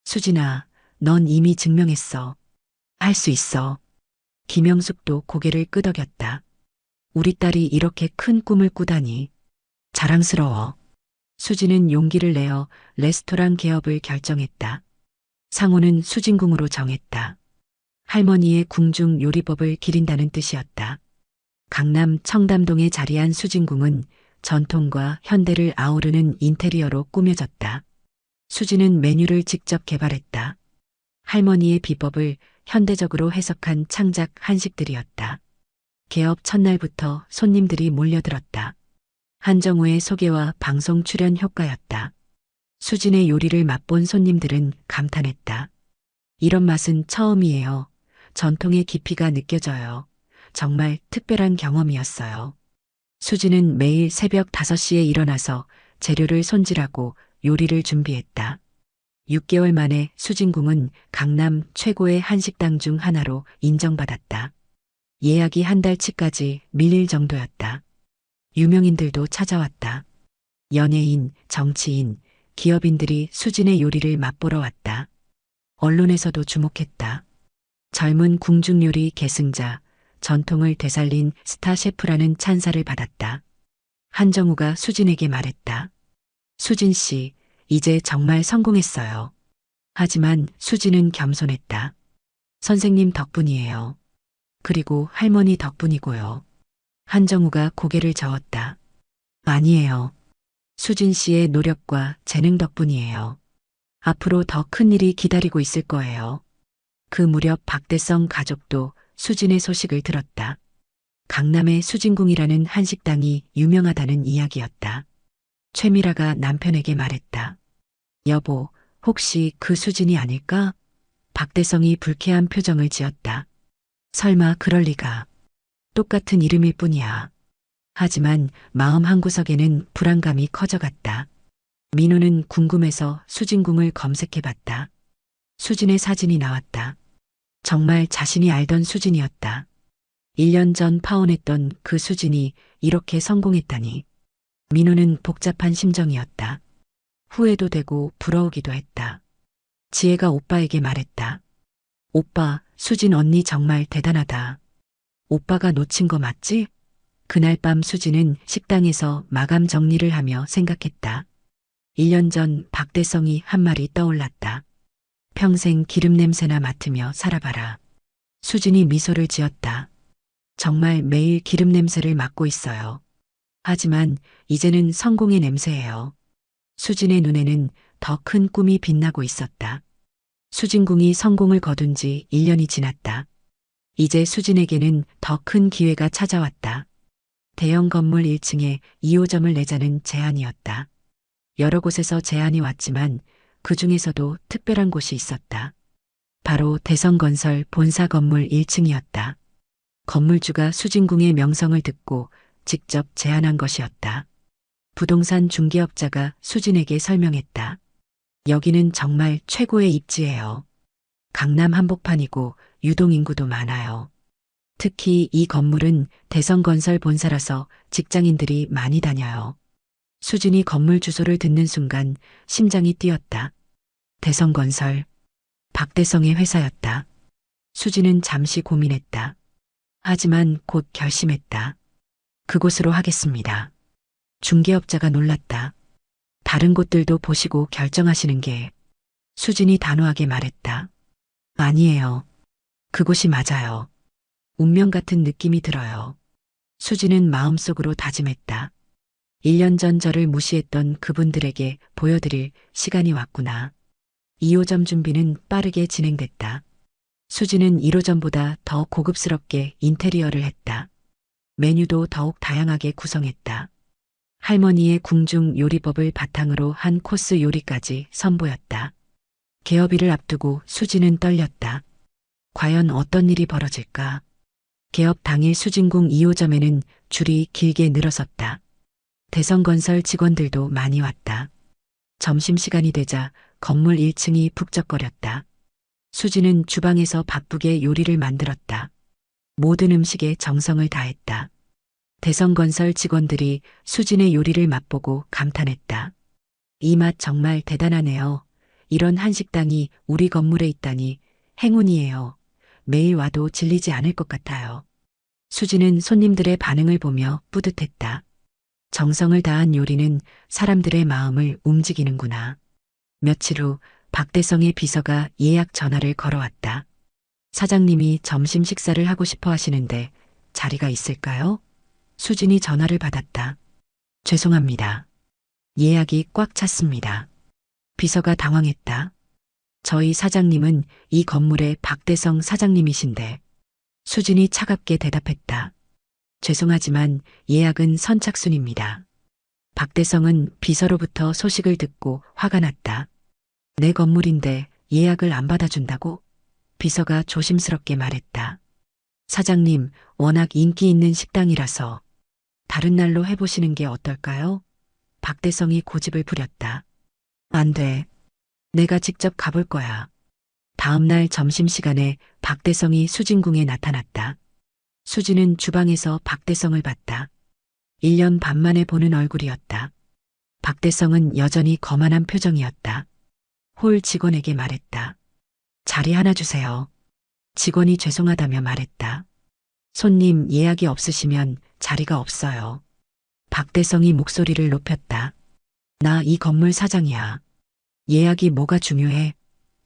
수진아, 넌 이미 증명했어. 할 수 있어. 김영숙도 고개를 끄덕였다. 우리 딸이 이렇게 큰 꿈을 꾸다니. 자랑스러워. 수지는 용기를 내어 레스토랑 개업을 결정했다. 상호는 수진궁으로 정했다. 할머니의 궁중 요리법을 기린다는 뜻이었다. 강남 청담동에 자리한 수진궁은 전통과 현대를 아우르는 인테리어로 꾸며졌다. 수지는 메뉴를 직접 개발했다. 할머니의 비법을 현대적으로 해석한 창작 한식들이었다. 개업 첫날부터 손님들이 몰려들었다. 한정우의 소개와 방송 출연 효과였다. 수진의 요리를 맛본 손님들은 감탄했다. 이런 맛은 처음이에요. 전통의 깊이가 느껴져요. 정말 특별한 경험이었어요. 수진은 매일 새벽 5시에 일어나서 재료를 손질하고 요리를 준비했다. 6개월 만에 수진궁은 강남 최고의 한식당 중 하나로 인정받았다. 예약이 한 달치까지 밀릴 정도였다. 유명인들도 찾아왔다. 연예인, 정치인, 기업인들이 수진의 요리를 맛보러 왔다. 언론에서도 주목했다. 젊은 궁중요리 계승자, 전통을 되살린 스타 셰프라는 찬사를 받았다. 한정우가 수진에게 말했다. 수진 씨, 이제 정말 성공했어요. 하지만 수진은 겸손했다. 선생님 덕분이에요. 그리고 할머니 덕분이고요. 한정우가 고개를 저었다. 아니에요. 수진 씨의 노력과 재능 덕분이에요. 앞으로 더 큰 일이 기다리고 있을 거예요. 그 무렵 박대성 가족도 수진의 소식을 들었다. 강남의 수진궁이라는 한식당이 유명하다는 이야기였다. 최미라가 남편에게 말했다. 여보, 혹시 그 수진이 아닐까? 박대성이 불쾌한 표정을 지었다. 설마 그럴 리가. 똑같은 이름일 뿐이야. 하지만 마음 한구석에는 불안감이 커져갔다. 민호는 궁금해서 수진궁을 검색해봤다. 수진의 사진이 나왔다. 정말 자신이 알던 수진이었다. 1년 전 파혼했던 그 수진이 이렇게 성공했다니. 민호는 복잡한 심정이었다. 후회도 되고 부러우기도 했다. 지혜가 오빠에게 말했다. 오빠, 수진 언니 정말 대단하다. 오빠가 놓친 거 맞지? 그날 밤 수진은 식당에서 마감 정리를 하며 생각했다. 1년 전 박대성이 한 말이 떠올랐다. 평생 기름 냄새나 맡으며 살아봐라. 수진이 미소를 지었다. 정말 매일 기름 냄새를 맡고 있어요. 하지만 이제는 성공의 냄새예요. 수진의 눈에는 더 큰 꿈이 빛나고 있었다. 수진궁이 성공을 거둔 지 1년이 지났다. 이제 수진에게는 더 큰 기회가 찾아왔다. 대형 건물 1층에 2호점을 내자는 제안이었다. 여러 곳에서 제안이 왔지만 그 중에서도 특별한 곳이 있었다. 바로 대성건설 본사 건물 1층이었다. 건물주가 수진궁의 명성을 듣고 직접 제안한 것이었다. 부동산 중개업자가 수진에게 설명했다. 여기는 정말 최고의 입지예요. 강남 한복판이고 유동인구도 많아요. 특히 이 건물은 대성건설 본사라서 직장인들이 많이 다녀요. 수진이 건물 주소를 듣는 순간 심장이 뛰었다. 대성건설, 박대성의 회사였다. 수진은 잠시 고민했다. 하지만 곧 결심했다. 그곳으로 하겠습니다. 중개업자가 놀랐다. 다른 곳들도 보시고 결정하시는 게. 수진이 단호하게 말했다. 아니에요. 그곳이 맞아요. 운명 같은 느낌이 들어요. 수진은 마음속으로 다짐했다. 1년 전 저를 무시했던 그분들에게 보여드릴 시간이 왔구나. 2호점 준비는 빠르게 진행됐다. 수진은 1호점보다 더 고급스럽게 인테리어를 했다. 메뉴도 더욱 다양하게 구성했다. 할머니의 궁중 요리법을 바탕으로 한 코스 요리까지 선보였다. 개업일을 앞두고 수진은 떨렸다. 과연 어떤 일이 벌어질까? 개업 당일 수진궁 2호점에는 줄이 길게 늘어섰다. 대성건설 직원들도 많이 왔다. 점심시간이 되자 건물 1층이 북적거렸다. 수진은 주방에서 바쁘게 요리를 만들었다. 모든 음식에 정성을 다했다. 대성건설 직원들이 수진의 요리를 맛보고 감탄했다. 이 맛 정말 대단하네요. 이런 한식당이 우리 건물에 있다니 행운이에요. 매일 와도 질리지 않을 것 같아요. 수지는 손님들의 반응을 보며 뿌듯했다. 정성을 다한 요리는 사람들의 마음을 움직이는구나. 며칠 후 박대성의 비서가 예약 전화를 걸어왔다. 사장님이 점심 식사를 하고 싶어 하시는데 자리가 있을까요? 수진이 전화를 받았다. 죄송합니다. 예약이 꽉 찼습니다. 비서가 당황했다. 저희 사장님은 이 건물의 박대성 사장님이신데. 수진이 차갑게 대답했다. 죄송하지만 예약은 선착순입니다. 박대성은 비서로부터 소식을 듣고 화가 났다. 내 건물인데 예약을 안 받아준다고? 비서가 조심스럽게 말했다. 사장님, 워낙 인기 있는 식당이라서 다른 날로 해보시는 게 어떨까요? 박대성이 고집을 부렸다. 안 돼. 내가 직접 가볼 거야. 다음 날 점심시간에 박대성이 수진궁에 나타났다. 수진은 주방에서 박대성을 봤다. 1년 반 만에 보는 얼굴이었다. 박대성은 여전히 거만한 표정이었다. 홀 직원에게 말했다. 자리 하나 주세요. 직원이 죄송하다며 말했다. 손님 예약이 없으시면 자리가 없어요. 박대성이 목소리를 높였다. 나 이 건물 사장이야. 예약이 뭐가 중요해?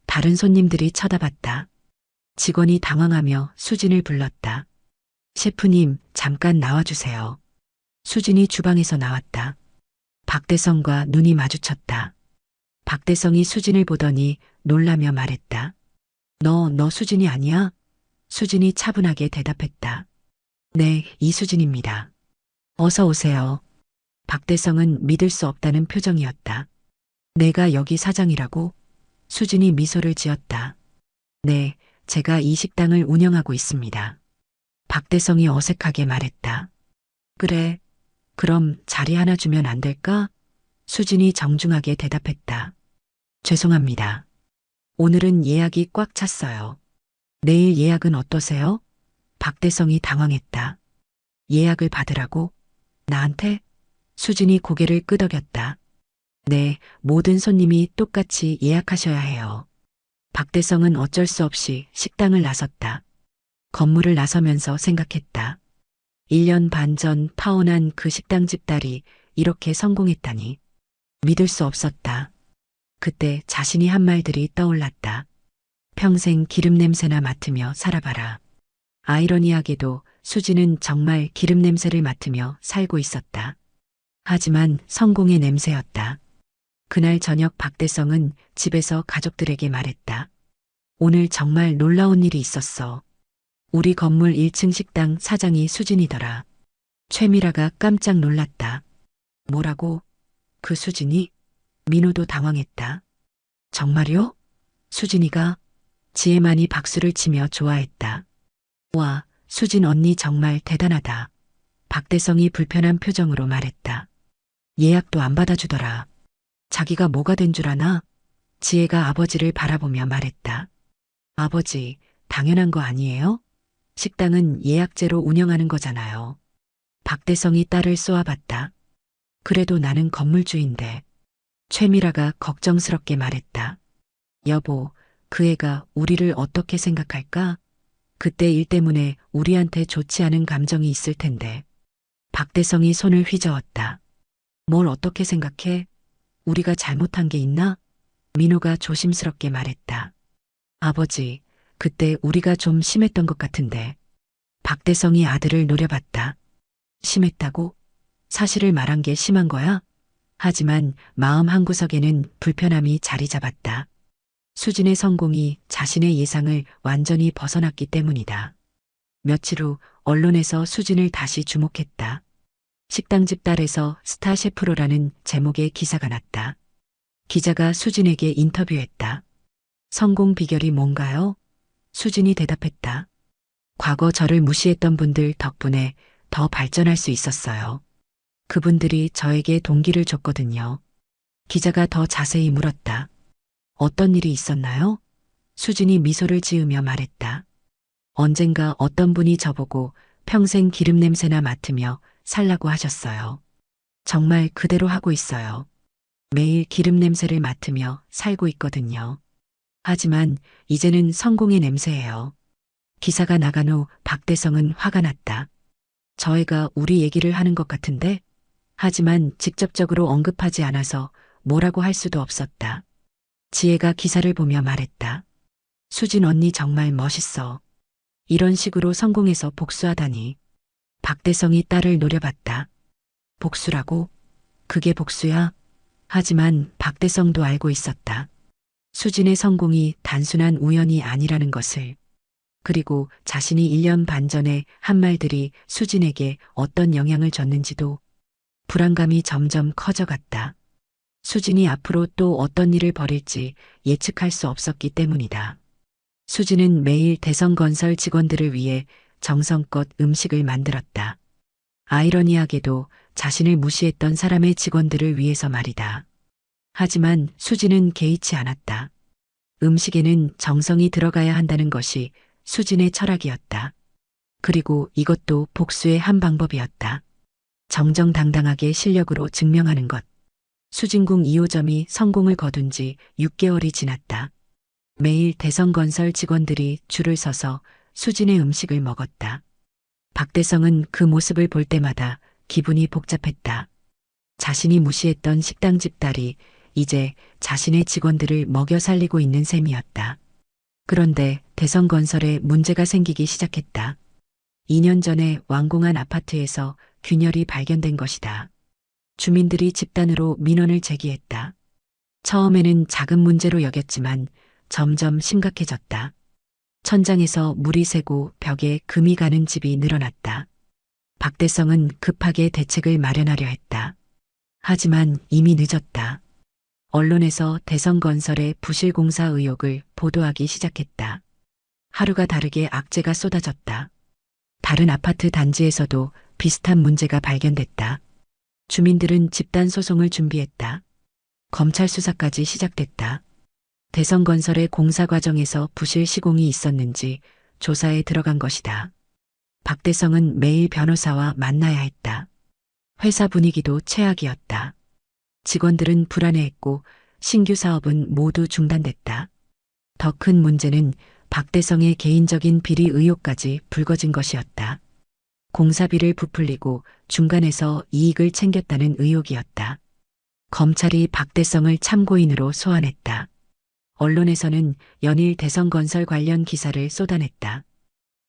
다른 손님들이 쳐다봤다. 직원이 당황하며 수진을 불렀다. 셰프님, 잠깐 나와주세요. 수진이 주방에서 나왔다. 박대성과 눈이 마주쳤다. 박대성이 수진을 보더니 놀라며 말했다. 너 수진이 아니야? 수진이 차분하게 대답했다. 네, 이수진입니다. 어서 오세요. 박대성은 믿을 수 없다는 표정이었다. 내가 여기 사장이라고? 수진이 미소를 지었다. 네, 제가 이 식당을 운영하고 있습니다. 박대성이 어색하게 말했다. 그래, 그럼 자리 하나 주면 안 될까? 수진이 정중하게 대답했다. 죄송합니다. 오늘은 예약이 꽉 찼어요. 내일 예약은 어떠세요? 박대성이 당황했다. 예약을 받으라고? 나한테? 수진이 고개를 끄덕였다. 네, 모든 손님이 똑같이 예약하셔야 해요. 박대성은 어쩔 수 없이 식당을 나섰다. 건물을 나서면서 생각했다. 1년 반 전 파혼한 그 식당집 딸이 이렇게 성공했다니. 믿을 수 없었다. 그때 자신이 한 말들이 떠올랐다. 평생 기름 냄새나 맡으며 살아봐라. 아이러니하게도 수지는 정말 기름 냄새를 맡으며 살고 있었다. 하지만 성공의 냄새였다. 그날 저녁 박대성은 집에서 가족들에게 말했다. 오늘 정말 놀라운 일이 있었어. 우리 건물 1층 식당 사장이 수진이더라. 최미라가 깜짝 놀랐다. 뭐라고? 그 수진이? 민호도 당황했다. 정말요? 수진이가? 지혜만이 박수를 치며 좋아했다. 와, 수진 언니 정말 대단하다. 박대성이 불편한 표정으로 말했다. 예약도 안 받아주더라. 자기가 뭐가 된 줄 아나? 지혜가 아버지를 바라보며 말했다. 아버지, 당연한 거 아니에요? 식당은 예약제로 운영하는 거잖아요. 박대성이 딸을 쏘아봤다. 그래도 나는 건물주인데. 최미라가 걱정스럽게 말했다. 여보, 그 애가 우리를 어떻게 생각할까? 그때 일 때문에 우리한테 좋지 않은 감정이 있을 텐데. 박대성이 손을 휘저었다. 뭘 어떻게 생각해? 우리가 잘못한 게 있나? 민호가 조심스럽게 말했다. 아버지, 그때 우리가 좀 심했던 것 같은데. 박대성이 아들을 노려봤다. 심했다고? 사실을 말한 게 심한 거야? 하지만 마음 한구석에는 불편함이 자리 잡았다. 수진의 성공이 자신의 예상을 완전히 벗어났기 때문이다. 며칠 후 언론에서 수진을 다시 주목했다. 식당집 딸에서 스타 셰프로라는 제목의 기사가 났다. 기자가 수진에게 인터뷰했다. 성공 비결이 뭔가요? 수진이 대답했다. 과거 저를 무시했던 분들 덕분에 더 발전할 수 있었어요. 그분들이 저에게 동기를 줬거든요. 기자가 더 자세히 물었다. 어떤 일이 있었나요? 수진이 미소를 지으며 말했다. 언젠가 어떤 분이 저보고 평생 기름 냄새나 맡으며 살라고 하셨어요. 정말 그대로 하고 있어요. 매일 기름 냄새를 맡으며 살고 있거든요. 하지만 이제는 성공의 냄새예요. 기사가 나간 후 박대성은 화가 났다. 저 애가 우리 얘기를 하는 것 같은데? 하지만 직접적으로 언급하지 않아서 뭐라고 할 수도 없었다. 지혜가 기사를 보며 말했다. 수진 언니 정말 멋있어. 이런 식으로 성공해서 복수하다니. 박대성이 딸을 노려봤다. 복수라고? 그게 복수야? 하지만 박대성도 알고 있었다. 수진의 성공이 단순한 우연이 아니라는 것을. 그리고 자신이 1년 반 전에 한 말들이 수진에게 어떤 영향을 줬는지도. 불안감이 점점 커져갔다. 수진이 앞으로 또 어떤 일을 벌일지 예측할 수 없었기 때문이다. 수진은 매일 대성건설 직원들을 위해 정성껏 음식을 만들었다. 아이러니하게도 자신을 무시했던 사람의 직원들을 위해서 말이다. 하지만 수진은 개의치 않았다. 음식에는 정성이 들어가야 한다는 것이 수진의 철학이었다. 그리고 이것도 복수의 한 방법이었다. 정정당당하게 실력으로 증명하는 것. 수진궁 2호점이 성공을 거둔 지 6개월이 지났다. 매일 대성건설 직원들이 줄을 서서 수진의 음식을 먹었다. 박대성은 그 모습을 볼 때마다 기분이 복잡했다. 자신이 무시했던 식당집 딸이 이제 자신의 직원들을 먹여 살리고 있는 셈이었다. 그런데 대성건설에 문제가 생기기 시작했다. 2년 전에 완공한 아파트에서 균열이 발견된 것이다. 주민들이 집단으로 민원을 제기했다. 처음에는 작은 문제로 여겼지만 점점 심각해졌다. 천장에서 물이 새고 벽에 금이 가는 집이 늘어났다. 박대성은 급하게 대책을 마련하려 했다. 하지만 이미 늦었다. 언론에서 대성건설의 부실공사 의혹을 보도하기 시작했다. 하루가 다르게 악재가 쏟아졌다. 다른 아파트 단지에서도 비슷한 문제가 발견됐다. 주민들은 집단 소송을 준비했다. 검찰 수사까지 시작됐다. 대성건설의 공사 과정에서 부실 시공이 있었는지 조사에 들어간 것이다. 박대성은 매일 변호사와 만나야 했다. 회사 분위기도 최악이었다. 직원들은 불안해했고 신규 사업은 모두 중단됐다. 더 큰 문제는 박대성의 개인적인 비리 의혹까지 불거진 것이었다. 공사비를 부풀리고 중간에서 이익을 챙겼다는 의혹이었다. 검찰이 박대성을 참고인으로 소환했다. 언론에서는 연일 대성건설 관련 기사를 쏟아냈다.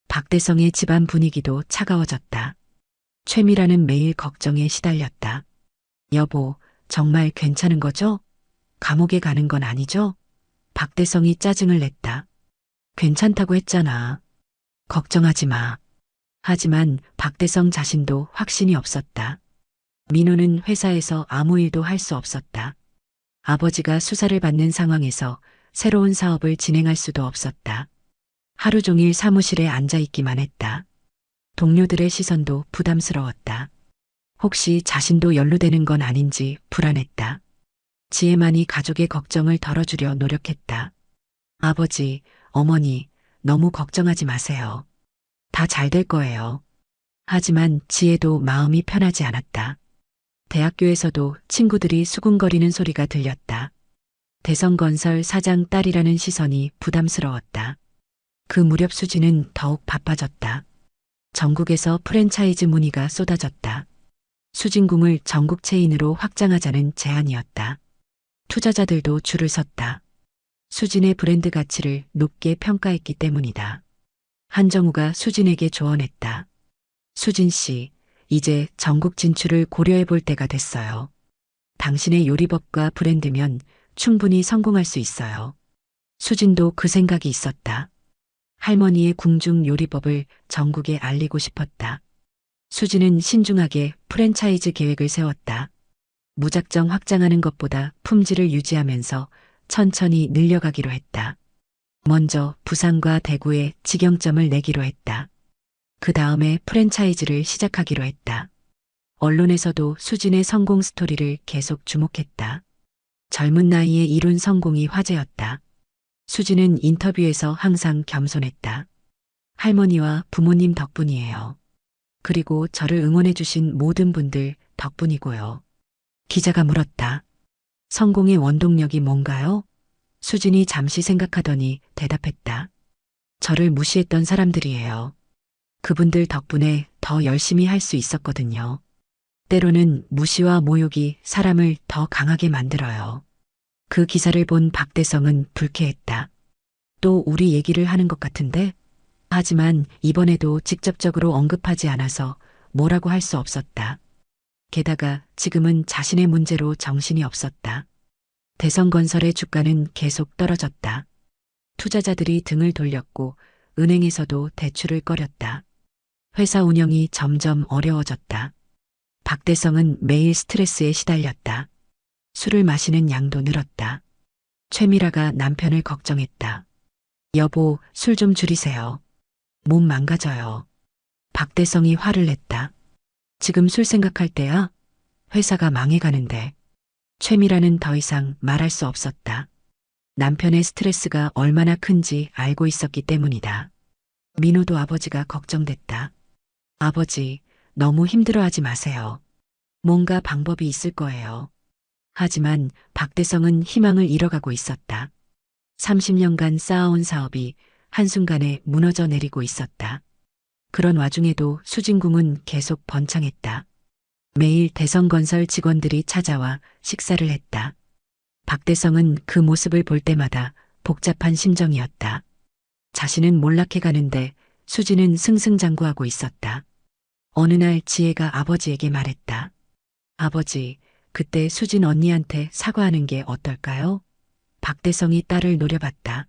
박대성의 집안 분위기도 차가워졌다. 최미라는 매일 걱정에 시달렸다. 여보, 정말 괜찮은 거죠? 감옥에 가는 건 아니죠? 박대성이 짜증을 냈다. 괜찮다고 했잖아. 걱정하지 마. 하지만 박대성 자신도 확신이 없었다. 민호는 회사에서 아무 일도 할 수 없었다. 아버지가 수사를 받는 상황에서 새로운 사업을 진행할 수도 없었다. 하루 종일 사무실에 앉아 있기만 했다. 동료들의 시선도 부담스러웠다. 혹시 자신도 연루되는 건 아닌지 불안했다. 지혜만이 가족의 걱정을 덜어주려 노력했다. 아버지, 어머니, 너무 걱정하지 마세요. 다 잘 될 거예요. 하지만 지혜도 마음이 편하지 않았다. 대학교에서도 친구들이 수군거리는 소리가 들렸다. 대성건설 사장 딸이라는 시선이 부담스러웠다. 그 무렵 수지는 더욱 바빠졌다. 전국에서 프랜차이즈 문의가 쏟아졌다. 수진궁을 전국 체인으로 확장하자는 제안이었다. 투자자들도 줄을 섰다. 수진의 브랜드 가치를 높게 평가했기 때문이다. 한정우가 수진에게 조언했다. 수진 씨, 이제 전국 진출을 고려해 볼 때가 됐어요. 당신의 요리법과 브랜드면 충분히 성공할 수 있어요. 수진도 그 생각이 있었다. 할머니의 궁중 요리법을 전국에 알리고 싶었다. 수진은 신중하게 프랜차이즈 계획을 세웠다. 무작정 확장하는 것보다 품질을 유지하면서 천천히 늘려가기로 했다. 먼저 부산과 대구에 직영점을 내기로 했다. 그 다음에 프랜차이즈를 시작하기로 했다. 언론에서도 수진의 성공 스토리를 계속 주목했다. 젊은 나이에 이룬 성공이 화제였다. 수진은 인터뷰에서 항상 겸손했다. 할머니와 부모님 덕분이에요. 그리고 저를 응원해주신 모든 분들 덕분이고요. 기자가 물었다. 성공의 원동력이 뭔가요? 수진이 잠시 생각하더니 대답했다. 저를 무시했던 사람들이에요. 그분들 덕분에 더 열심히 할 수 있었거든요. 때로는 무시와 모욕이 사람을 더 강하게 만들어요. 그 기사를 본 박대성은 불쾌했다. 또 우리 얘기를 하는 것 같은데? 하지만 이번에도 직접적으로 언급하지 않아서 뭐라고 할 수 없었다. 게다가 지금은 자신의 문제로 정신이 없었다. 대성건설의 주가는 계속 떨어졌다. 투자자들이 등을 돌렸고 은행에서도 대출을 꺼렸다. 회사 운영이 점점 어려워졌다. 박대성은 매일 스트레스에 시달렸다. 술을 마시는 양도 늘었다. 최미라가 남편을 걱정했다. 여보, 술 좀 줄이세요. 몸 망가져요. 박대성이 화를 냈다. 지금 술 생각할 때야? 회사가 망해가는데. 최미라는 더 이상 말할 수 없었다. 남편의 스트레스가 얼마나 큰지 알고 있었기 때문이다. 민호도 아버지가 걱정됐다. 아버지, 너무 힘들어하지 마세요. 뭔가 방법이 있을 거예요. 하지만 박대성은 희망을 잃어가고 있었다. 30년간 쌓아온 사업이 한순간에 무너져 내리고 있었다. 그런 와중에도 수진궁은 계속 번창했다. 매일 대성건설 직원들이 찾아와 식사를 했다. 박대성은 그 모습을 볼 때마다 복잡한 심정이었다. 자신은 몰락해 가는데 수진은 승승장구하고 있었다. 어느 날 지혜가 아버지에게 말했다. 아버지, 그때 수진 언니한테 사과하는 게 어떨까요? 박대성이 딸을 노려봤다.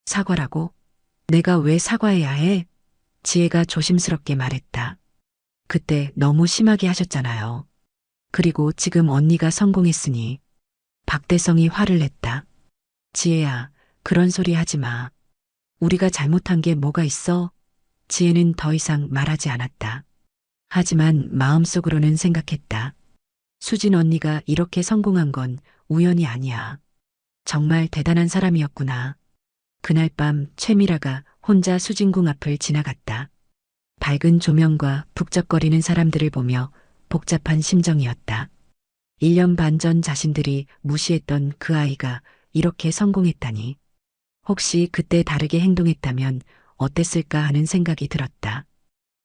사과라고? 내가 왜 사과해야 해? 지혜가 조심스럽게 말했다. 그때 너무 심하게 하셨잖아요. 그리고 지금 언니가 성공했으니. 박대성이 화를 냈다. 지혜야, 그런 소리 하지 마. 우리가 잘못한 게 뭐가 있어? 지혜는 더 이상 말하지 않았다. 하지만 마음속으로는 생각했다. 수진 언니가 이렇게 성공한 건 우연이 아니야. 정말 대단한 사람이었구나. 그날 밤 최미라가 혼자 수진궁 앞을 지나갔다. 밝은 조명과 북적거리는 사람들을 보며 복잡한 심정이었다. 1년 반 전 자신들이 무시했던 그 아이가 이렇게 성공했다니. 혹시 그때 다르게 행동했다면 어땠을까 하는 생각이 들었다.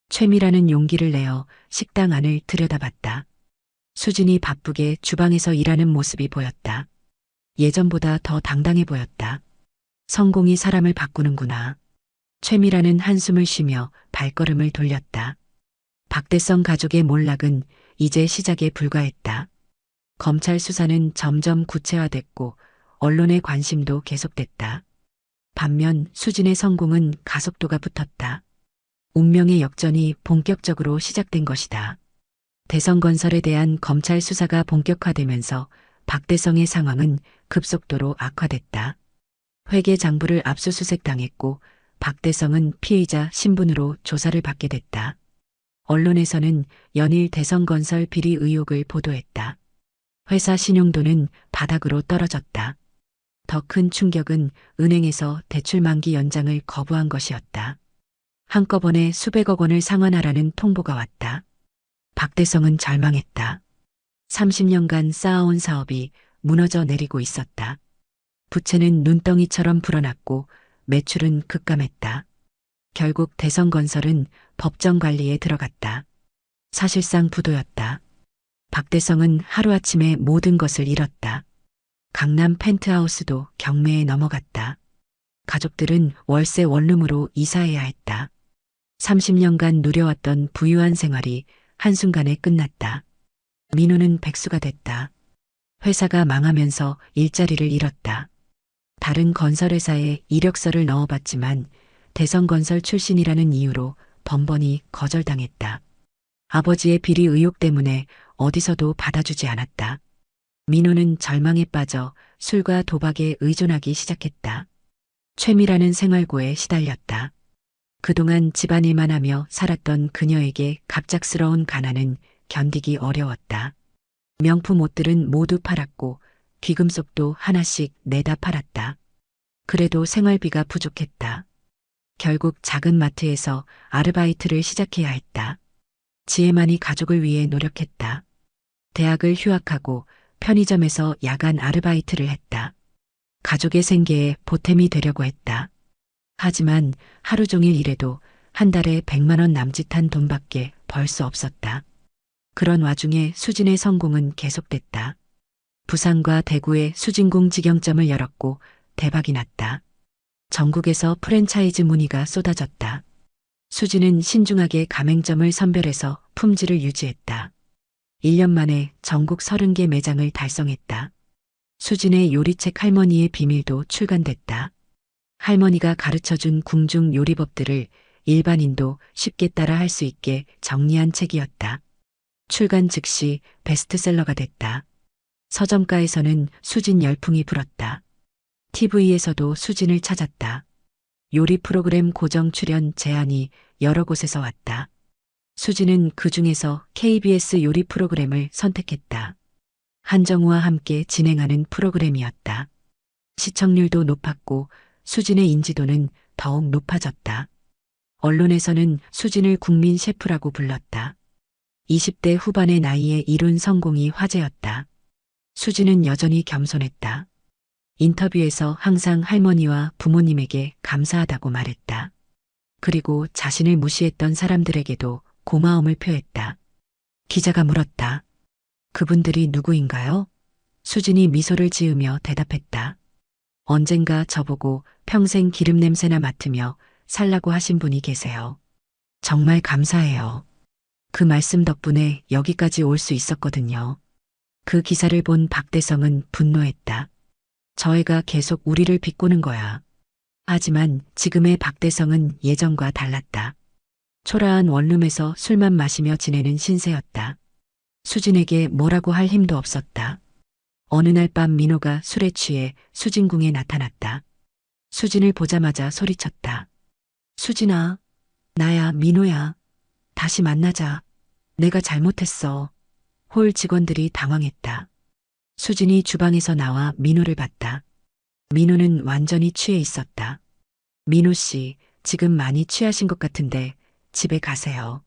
최미라는 용기를 내어 식당 안을 들여다봤다. 수진이 바쁘게 주방에서 일하는 모습이 보였다. 예전보다 더 당당해 보였다. 성공이 사람을 바꾸는구나. 최미라는 한숨을 쉬며 발걸음을 돌렸다. 박대성 가족의 몰락은 이제 시작에 불과했다. 검찰 수사는 점점 구체화됐고 언론의 관심도 계속됐다. 반면 수진의 성공은 가속도가 붙었다. 운명의 역전이 본격적으로 시작된 것이다. 대성건설에 대한 검찰 수사가 본격화되면서 박대성의 상황은 급속도로 악화됐다. 회계 장부를 압수수색당했고 박대성은 피의자 신분으로 조사를 받게 됐다. 언론에서는 연일 대성건설 비리 의혹을 보도했다. 회사 신용도는 바닥으로 떨어졌다. 더 큰 충격은 은행에서 대출 만기 연장을 거부한 것이었다. 한꺼번에 수백억 원을 상환하라는 통보가 왔다. 박대성은 절망했다. 30년간 쌓아온 사업이 무너져 내리고 있었다. 부채는 눈덩이처럼 불어났고 매출은 급감했다. 결국 대성건설은 법정 관리에 들어갔다. 사실상 부도였다. 박대성은 하루아침에 모든 것을 잃었다. 강남 펜트하우스도 경매에 넘어갔다. 가족들은 월세 원룸으로 이사해야 했다. 30년간 누려왔던 부유한 생활이 한순간에 끝났다. 민호는 백수가 됐다. 회사가 망하면서 일자리를 잃었다. 다른 건설회사에 이력서를 넣어봤지만 대성건설 출신이라는 이유로 번번이 거절당했다. 아버지의 비리 의혹 때문에 어디서도 받아주지 않았다. 민호는 절망에 빠져 술과 도박에 의존하기 시작했다. 최미라는 생활고에 시달렸다. 그동안 집안일만 하며 살았던 그녀에게 갑작스러운 가난은 견디기 어려웠다. 명품 옷들은 모두 팔았고 귀금속도 하나씩 내다 팔았다. 그래도 생활비가 부족했다. 결국 작은 마트에서 아르바이트를 시작해야 했다. 지혜만이 가족을 위해 노력했다. 대학을 휴학하고 편의점에서 야간 아르바이트를 했다. 가족의 생계에 보탬이 되려고 했다. 하지만 하루 종일 일해도 한 달에 100만 원 남짓한 돈밖에 벌 수 없었다. 그런 와중에 수진의 성공은 계속됐다. 부산과 대구에 수진궁 직영점을 열었고 대박이 났다. 전국에서 프랜차이즈 문의가 쏟아졌다. 수진은 신중하게 가맹점을 선별해서 품질을 유지했다. 1년 만에 전국 30개 매장을 달성했다. 수진의 요리책 할머니의 비밀도 출간됐다. 할머니가 가르쳐준 궁중 요리법들을 일반인도 쉽게 따라 할 수 있게 정리한 책이었다. 출간 즉시 베스트셀러가 됐다. 서점가에서는 수진 열풍이 불었다. TV에서도 수진을 찾았다. 요리 프로그램 고정 출연 제안이 여러 곳에서 왔다. 수진은 그 중에서 KBS 요리 프로그램을 선택했다. 한정우와 함께 진행하는 프로그램이었다. 시청률도 높았고 수진의 인지도는 더욱 높아졌다. 언론에서는 수진을 국민 셰프라고 불렀다. 20대 후반의 나이에 이룬 성공이 화제였다. 수진은 여전히 겸손했다. 인터뷰에서 항상 할머니와 부모님에게 감사하다고 말했다. 그리고 자신을 무시했던 사람들에게도 고마움을 표했다. 기자가 물었다. 그분들이 누구인가요? 수진이 미소를 지으며 대답했다. 언젠가 저보고 평생 기름 냄새나 맡으며 살라고 하신 분이 계세요. 정말 감사해요. 그 말씀 덕분에 여기까지 올 수 있었거든요. 그 기사를 본 박대성은 분노했다. 저 애가 계속 우리를 비꼬는 거야. 하지만 지금의 박대성은 예전과 달랐다. 초라한 원룸에서 술만 마시며 지내는 신세였다. 수진에게 뭐라고 할 힘도 없었다. 어느 날 밤 민호가 술에 취해 수진궁에 나타났다. 수진을 보자마자 소리쳤다. 수진아, 나야 민호야. 다시 만나자. 내가 잘못했어. 홀 직원들이 당황했다. 수진이 주방에서 나와 민호를 봤다. 민호는 완전히 취해 있었다. 민호 씨, 지금 많이 취하신 것 같은데 집에 가세요.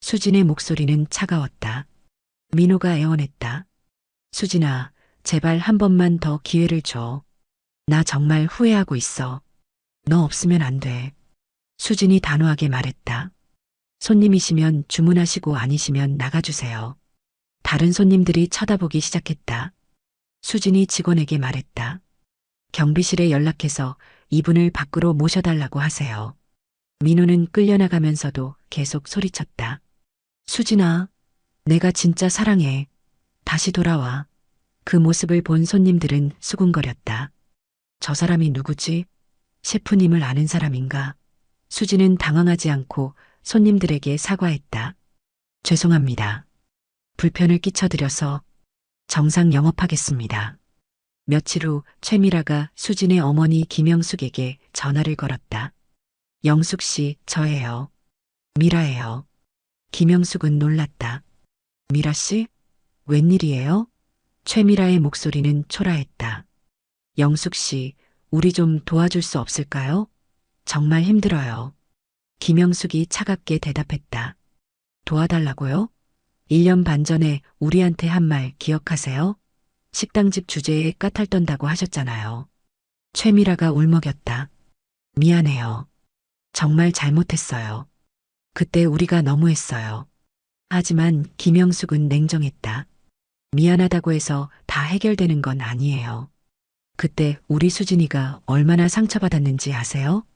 수진의 목소리는 차가웠다. 민호가 애원했다. 수진아, 제발 한 번만 더 기회를 줘. 나 정말 후회하고 있어. 너 없으면 안 돼. 수진이 단호하게 말했다. 손님이시면 주문하시고 아니시면 나가주세요. 다른 손님들이 쳐다보기 시작했다. 수진이 직원에게 말했다. 경비실에 연락해서 이분을 밖으로 모셔달라고 하세요. 민호는 끌려나가면서도 계속 소리쳤다. 수진아, 내가 진짜 사랑해. 다시 돌아와. 그 모습을 본 손님들은 수군거렸다. 저 사람이 누구지? 셰프님을 아는 사람인가? 수진은 당황하지 않고 손님들에게 사과했다. 죄송합니다. 불편을 끼쳐드려서 정상 영업하겠습니다. 며칠 후 최미라가 수진의 어머니 김영숙에게 전화를 걸었다. 영숙 씨, 저예요. 미라예요. 김영숙은 놀랐다. 미라 씨? 웬일이에요? 최미라의 목소리는 초라했다. 영숙 씨, 우리 좀 도와줄 수 없을까요? 정말 힘들어요. 김영숙이 차갑게 대답했다. 도와달라고요? 1년 반 전에 우리한테 한 말 기억하세요? 식당집 주제에 까탈 떤다고 하셨잖아요. 최미라가 울먹였다. 미안해요. 정말 잘못했어요. 그때 우리가 너무했어요. 하지만 김영숙은 냉정했다. 미안하다고 해서 다 해결되는 건 아니에요. 그때 우리 수진이가 얼마나 상처받았는지 아세요?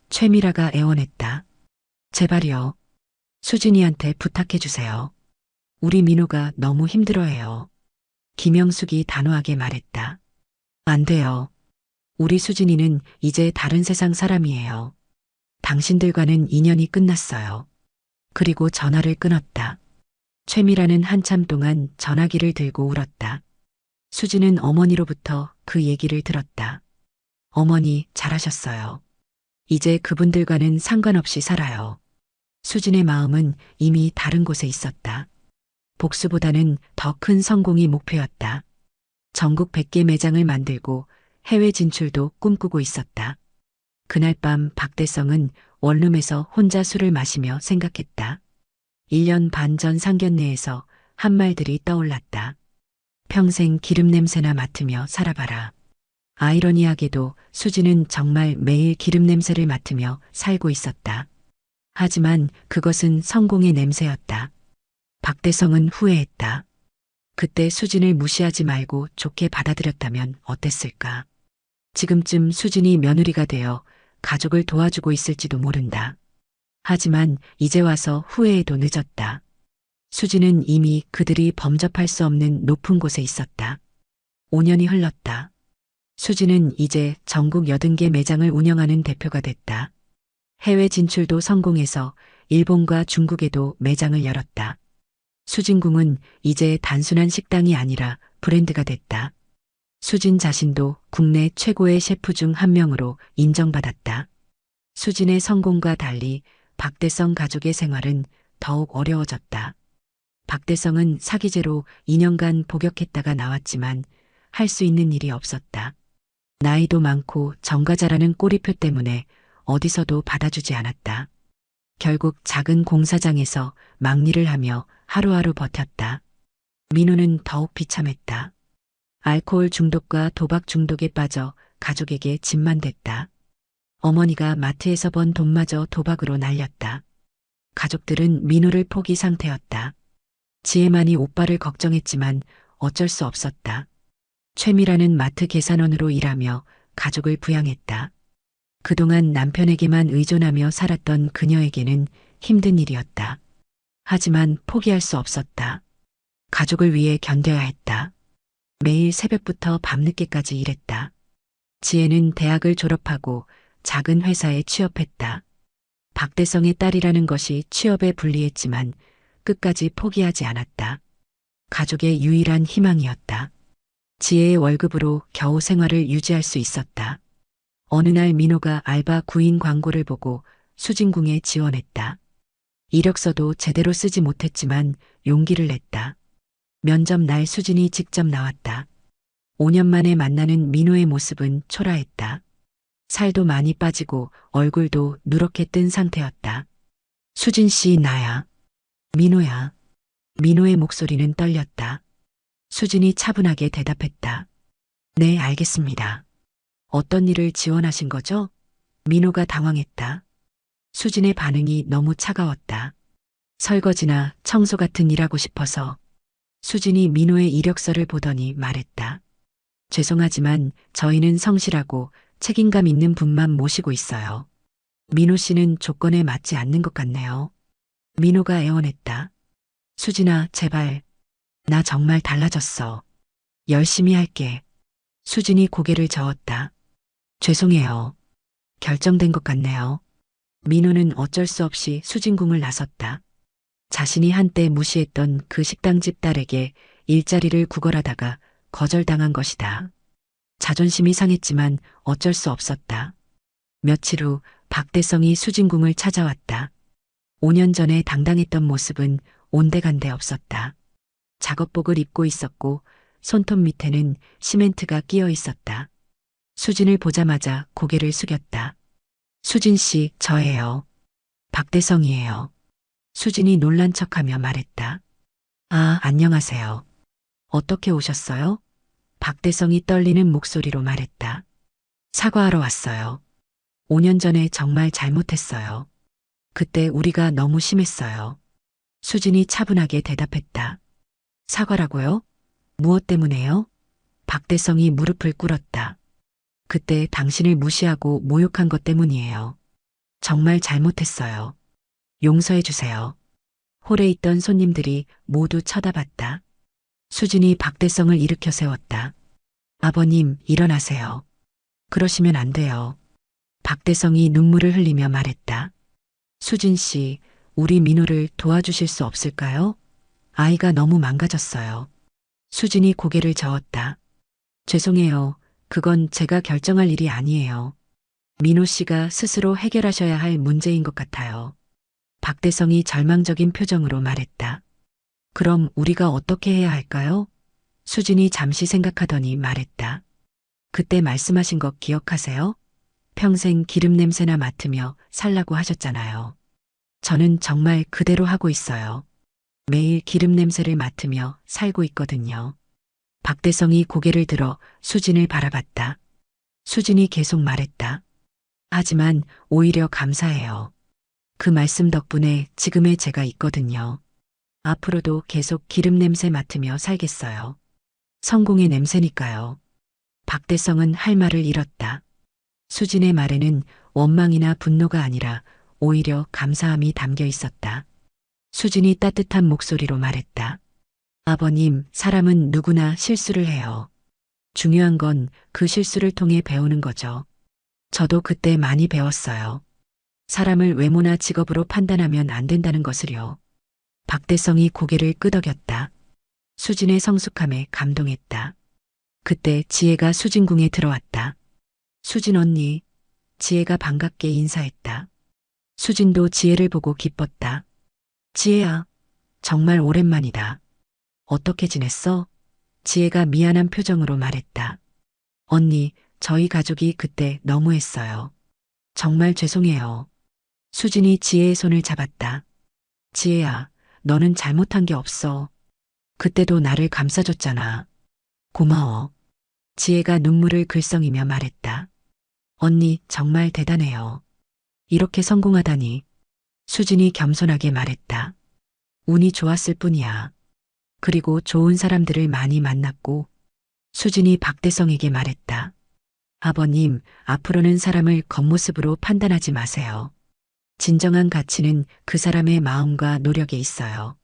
최미라가 애원했다. 제발요. 수진이한테 부탁해주세요. 우리 민호가 너무 힘들어해요. 김영숙이 단호하게 말했다. 안 돼요. 우리 수진이는 이제 다른 세상 사람이에요. 당신들과는 인연이 끝났어요. 그리고 전화를 끊었다. 최미라는 한참 동안 전화기를 들고 울었다. 수진은 어머니로부터 그 얘기를 들었다. 어머니, 잘하셨어요. 이제 그분들과는 상관없이 살아요. 수진의 마음은 이미 다른 곳에 있었다. 복수보다는 더 큰 성공이 목표였다. 전국 100개 매장을 만들고 해외 진출도 꿈꾸고 있었다. 그날 밤 박대성은 원룸에서 혼자 술을 마시며 생각했다. 1년 반 전 상견례에서 한 말들이 떠올랐다. 평생 기름 냄새나 맡으며 살아봐라. 아이러니하게도 수진은 정말 매일 기름 냄새를 맡으며 살고 있었다. 하지만 그것은 성공의 냄새였다. 박대성은 후회했다. 그때 수진을 무시하지 말고 좋게 받아들였다면 어땠을까? 지금쯤 수진이 며느리가 되어 가족을 도와주고 있을지도 모른다. 하지만 이제 와서 후회해도 늦었다. 수진은 이미 그들이 범접할 수 없는 높은 곳에 있었다. 5년이 흘렀다. 수진은 이제 전국 80개 매장을 운영하는 대표가 됐다. 해외 진출도 성공해서 일본과 중국에도 매장을 열었다. 수진궁은 이제 단순한 식당이 아니라 브랜드가 됐다. 수진 자신도 국내 최고의 셰프 중 한 명으로 인정받았다. 수진의 성공과 달리 박대성 가족의 생활은 더욱 어려워졌다. 박대성은 사기죄로 2년간 복역했다가 나왔지만 할 수 있는 일이 없었다. 나이도 많고 정가자라는 꼬리표 때문에 어디서도 받아주지 않았다. 결국 작은 공사장에서 막일을 하며 하루하루 버텼다. 민호는 더욱 비참했다. 알코올 중독과 도박 중독에 빠져 가족에게 짐만 됐다. 어머니가 마트에서 번 돈마저 도박으로 날렸다. 가족들은 민호를 포기 상태였다. 지혜만이 오빠를 걱정했지만 어쩔 수 없었다. 최미라는 마트 계산원으로 일하며 가족을 부양했다. 그동안 남편에게만 의존하며 살았던 그녀에게는 힘든 일이었다. 하지만 포기할 수 없었다. 가족을 위해 견뎌야 했다. 매일 새벽부터 밤늦게까지 일했다. 지혜는 대학을 졸업하고 작은 회사에 취업했다. 박대성의 딸이라는 것이 취업에 불리했지만 끝까지 포기하지 않았다. 가족의 유일한 희망이었다. 지혜의 월급으로 겨우 생활을 유지할 수 있었다. 어느 날 민호가 알바 구인 광고를 보고 수진궁에 지원했다. 이력서도 제대로 쓰지 못했지만 용기를 냈다. 면접 날 수진이 직접 나왔다. 5년 만에 만나는 민호의 모습은 초라했다. 살도 많이 빠지고 얼굴도 누렇게 뜬 상태였다. 수진 씨 나야. 민호야. 민호의 목소리는 떨렸다. 수진이 차분하게 대답했다. 네, 알겠습니다. 어떤 일을 지원하신 거죠? 민호가 당황했다. 수진의 반응이 너무 차가웠다. 설거지나 청소 같은 일하고 싶어서. 수진이 민호의 이력서를 보더니 말했다. 죄송하지만 저희는 성실하고 책임감 있는 분만 모시고 있어요. 민호 씨는 조건에 맞지 않는 것 같네요. 민호가 애원했다. 수진아, 제발. 나 정말 달라졌어. 열심히 할게. 수진이 고개를 저었다. 죄송해요. 결정된 것 같네요. 민호는 어쩔 수 없이 수진궁을 나섰다. 자신이 한때 무시했던 그 식당집 딸에게 일자리를 구걸하다가 거절당한 것이다. 자존심이 상했지만 어쩔 수 없었다. 며칠 후 박대성이 수진궁을 찾아왔다. 5년 전에 당당했던 모습은 온데간데 없었다. 작업복을 입고 있었고 손톱 밑에는 시멘트가 끼어 있었다. 수진을 보자마자 고개를 숙였다. 수진 씨, 저예요. 박대성이에요. 수진이 놀란 척하며 말했다. 아, 안녕하세요. 어떻게 오셨어요? 박대성이 떨리는 목소리로 말했다. 사과하러 왔어요. 5년 전에 정말 잘못했어요. 그때 우리가 너무 심했어요. 수진이 차분하게 대답했다. 사과라고요? 무엇 때문에요? 박대성이 무릎을 꿇었다. 그때 당신을 무시하고 모욕한 것 때문이에요. 정말 잘못했어요. 용서해 주세요. 홀에 있던 손님들이 모두 쳐다봤다. 수진이 박대성을 일으켜 세웠다. 아버님, 일어나세요. 그러시면 안 돼요. 박대성이 눈물을 흘리며 말했다. 수진 씨, 우리 민호를 도와주실 수 없을까요? 아이가 너무 망가졌어요. 수진이 고개를 저었다. 죄송해요. 그건 제가 결정할 일이 아니에요. 민호 씨가 스스로 해결하셔야 할 문제인 것 같아요. 박대성이 절망적인 표정으로 말했다. 그럼 우리가 어떻게 해야 할까요? 수진이 잠시 생각하더니 말했다. 그때 말씀하신 거 기억하세요? 평생 기름 냄새나 맡으며 살라고 하셨잖아요. 저는 정말 그대로 하고 있어요. 매일 기름 냄새를 맡으며 살고 있거든요. 박대성이 고개를 들어 수진을 바라봤다. 수진이 계속 말했다. 하지만 오히려 감사해요. 그 말씀 덕분에 지금의 제가 있거든요. 앞으로도 계속 기름 냄새 맡으며 살겠어요. 성공의 냄새니까요. 박대성은 할 말을 잃었다. 수진의 말에는 원망이나 분노가 아니라 오히려 감사함이 담겨 있었다. 수진이 따뜻한 목소리로 말했다. 아버님, 사람은 누구나 실수를 해요. 중요한 건 그 실수를 통해 배우는 거죠. 저도 그때 많이 배웠어요. 사람을 외모나 직업으로 판단하면 안 된다는 것을요. 박대성이 고개를 끄덕였다. 수진의 성숙함에 감동했다. 그때 지혜가 수진궁에 들어왔다. 수진 언니, 지혜가 반갑게 인사했다. 수진도 지혜를 보고 기뻤다. 지혜야, 정말 오랜만이다. 어떻게 지냈어? 지혜가 미안한 표정으로 말했다. 언니, 저희 가족이 그때 너무했어요. 정말 죄송해요. 수진이 지혜의 손을 잡았다. 지혜야, 너는 잘못한 게 없어. 그때도 나를 감싸줬잖아. 고마워. 지혜가 눈물을 글썽이며 말했다. 언니, 정말 대단해요. 이렇게 성공하다니. 수진이 겸손하게 말했다. 운이 좋았을 뿐이야. 그리고 좋은 사람들을 많이 만났고. 수진이 박대성에게 말했다. 아버님, 앞으로는 사람을 겉모습으로 판단하지 마세요. 진정한 가치는 그 사람의 마음과 노력에 있어요.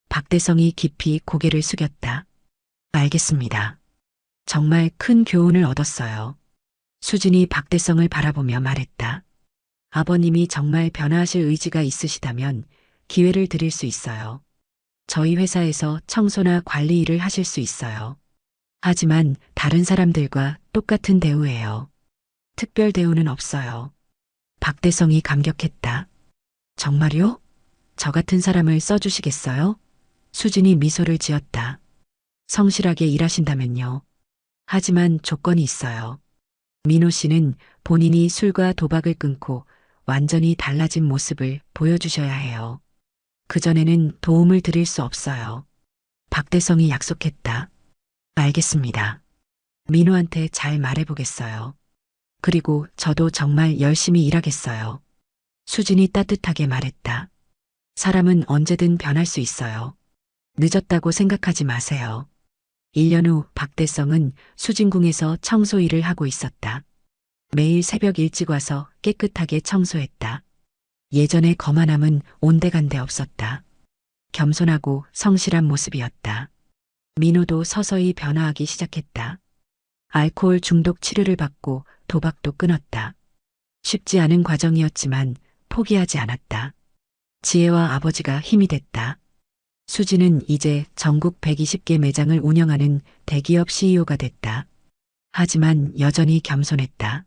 박대성이 깊이 고개를 숙였다. 알겠습니다. 정말 큰 교훈을 얻었어요. 수진이 박대성을 바라보며 말했다. 아버님이 정말 변화하실 의지가 있으시다면 기회를 드릴 수 있어요. 저희 회사에서 청소나 관리 일을 하실 수 있어요. 하지만 다른 사람들과 똑같은 대우예요. 특별 대우는 없어요. 박대성이 감격했다. 정말요? 저 같은 사람을 써주시겠어요? 수진이 미소를 지었다. 성실하게 일하신다면요. 하지만 조건이 있어요. 민호 씨는 본인이 술과 도박을 끊고 완전히 달라진 모습을 보여주셔야 해요. 그전에는 도움을 드릴 수 없어요. 박대성이 약속했다. 알겠습니다. 민호한테 잘 말해보겠어요. 그리고 저도 정말 열심히 일하겠어요. 수진이 따뜻하게 말했다. 사람은 언제든 변할 수 있어요. 늦었다고 생각하지 마세요. 1년 후 박대성은 수진궁에서 청소 일을 하고 있었다. 매일 새벽 일찍 와서 깨끗하게 청소했다. 예전의 거만함은 온데간데 없었다. 겸손하고 성실한 모습이었다. 민호도 서서히 변화하기 시작했다. 알코올 중독 치료를 받고 도박도 끊었다. 쉽지 않은 과정이었지만 포기하지 않았다. 지혜와 아버지가 힘이 됐다. 수지는 이제 전국 120개 매장을 운영하는 대기업 CEO가 됐다. 하지만 여전히 겸손했다.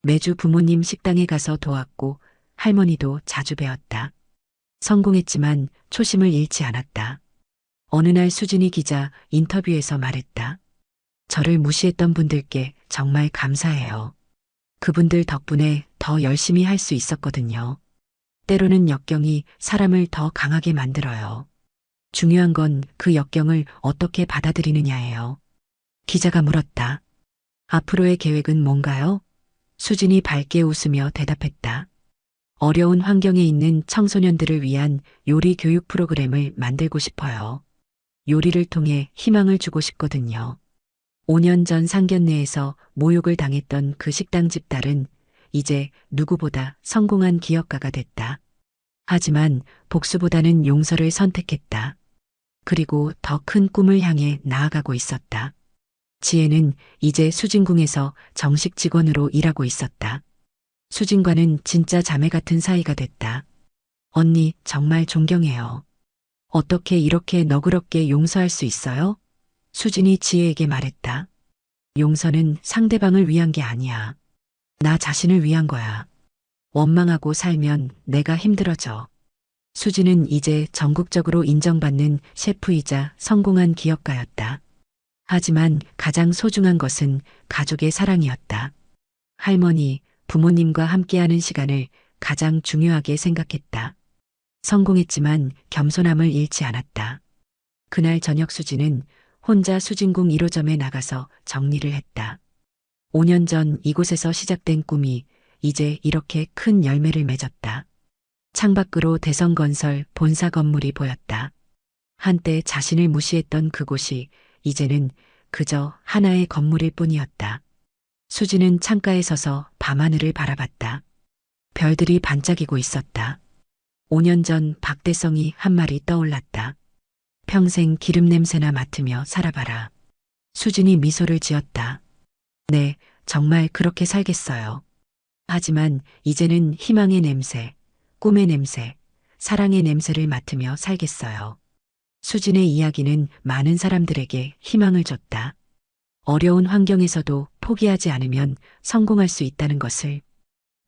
매주 부모님 식당에 가서 도왔고 할머니도 자주 배웠다. 성공했지만 초심을 잃지 않았다. 어느 날 수진이 기자 인터뷰에서 말했다. 저를 무시했던 분들께 정말 감사해요. 그분들 덕분에 더 열심히 할 수 있었거든요. 때로는 역경이 사람을 더 강하게 만들어요. 중요한 건 그 역경을 어떻게 받아들이느냐예요. 기자가 물었다. 앞으로의 계획은 뭔가요? 수진이 밝게 웃으며 대답했다. 어려운 환경에 있는 청소년들을 위한 요리 교육 프로그램을 만들고 싶어요. 요리를 통해 희망을 주고 싶거든요. 5년 전 상견례에서 모욕을 당했던 그 식당 집딸은 이제 누구보다 성공한 기업가가 됐다. 하지만 복수보다는 용서를 선택했다. 그리고 더 큰 꿈을 향해 나아가고 있었다. 지혜는 이제 수진궁에서 정식 직원으로 일하고 있었다. 수진과는 진짜 자매 같은 사이가 됐다. 언니, 정말 존경해요. 어떻게 이렇게 너그럽게 용서할 수 있어요? 수진이 지혜에게 말했다. 용서는 상대방을 위한 게 아니야. 나 자신을 위한 거야. 원망하고 살면 내가 힘들어져. 수진은 이제 전국적으로 인정받는 셰프이자 성공한 기업가였다. 하지만 가장 소중한 것은 가족의 사랑이었다. 할머니, 부모님과 함께하는 시간을 가장 중요하게 생각했다. 성공했지만 겸손함을 잃지 않았다. 그날 저녁 수진은 혼자 수진궁 1호점에 나가서 정리를 했다. 5년 전 이곳에서 시작된 꿈이 이제 이렇게 큰 열매를 맺었다. 창밖으로 대성건설 본사 건물이 보였다. 한때 자신을 무시했던 그곳이 이제는 그저 하나의 건물일 뿐이었다. 수지는 창가에 서서 밤하늘을 바라봤다. 별들이 반짝이고 있었다. 5년 전 박대성이 한 말이 떠올랐다. 평생 기름 냄새나 맡으며 살아봐라. 수진이 미소를 지었다. 네, 정말 그렇게 살겠어요. 하지만 이제는 희망의 냄새, 꿈의 냄새, 사랑의 냄새를 맡으며 살겠어요. 수진의 이야기는 많은 사람들에게 희망을 줬다. 어려운 환경에서도 포기하지 않으면 성공할 수 있다는 것을,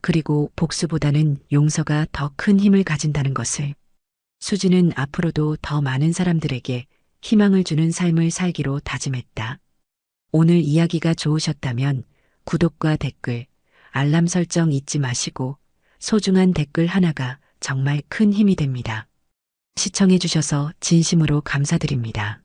그리고 복수보다는 용서가 더 큰 힘을 가진다는 것을. 수지는 앞으로도 더 많은 사람들에게 희망을 주는 삶을 살기로 다짐했다. 오늘 이야기가 좋으셨다면 구독과 댓글, 알람 설정 잊지 마시고 소중한 댓글 하나가 정말 큰 힘이 됩니다. 시청해주셔서 진심으로 감사드립니다.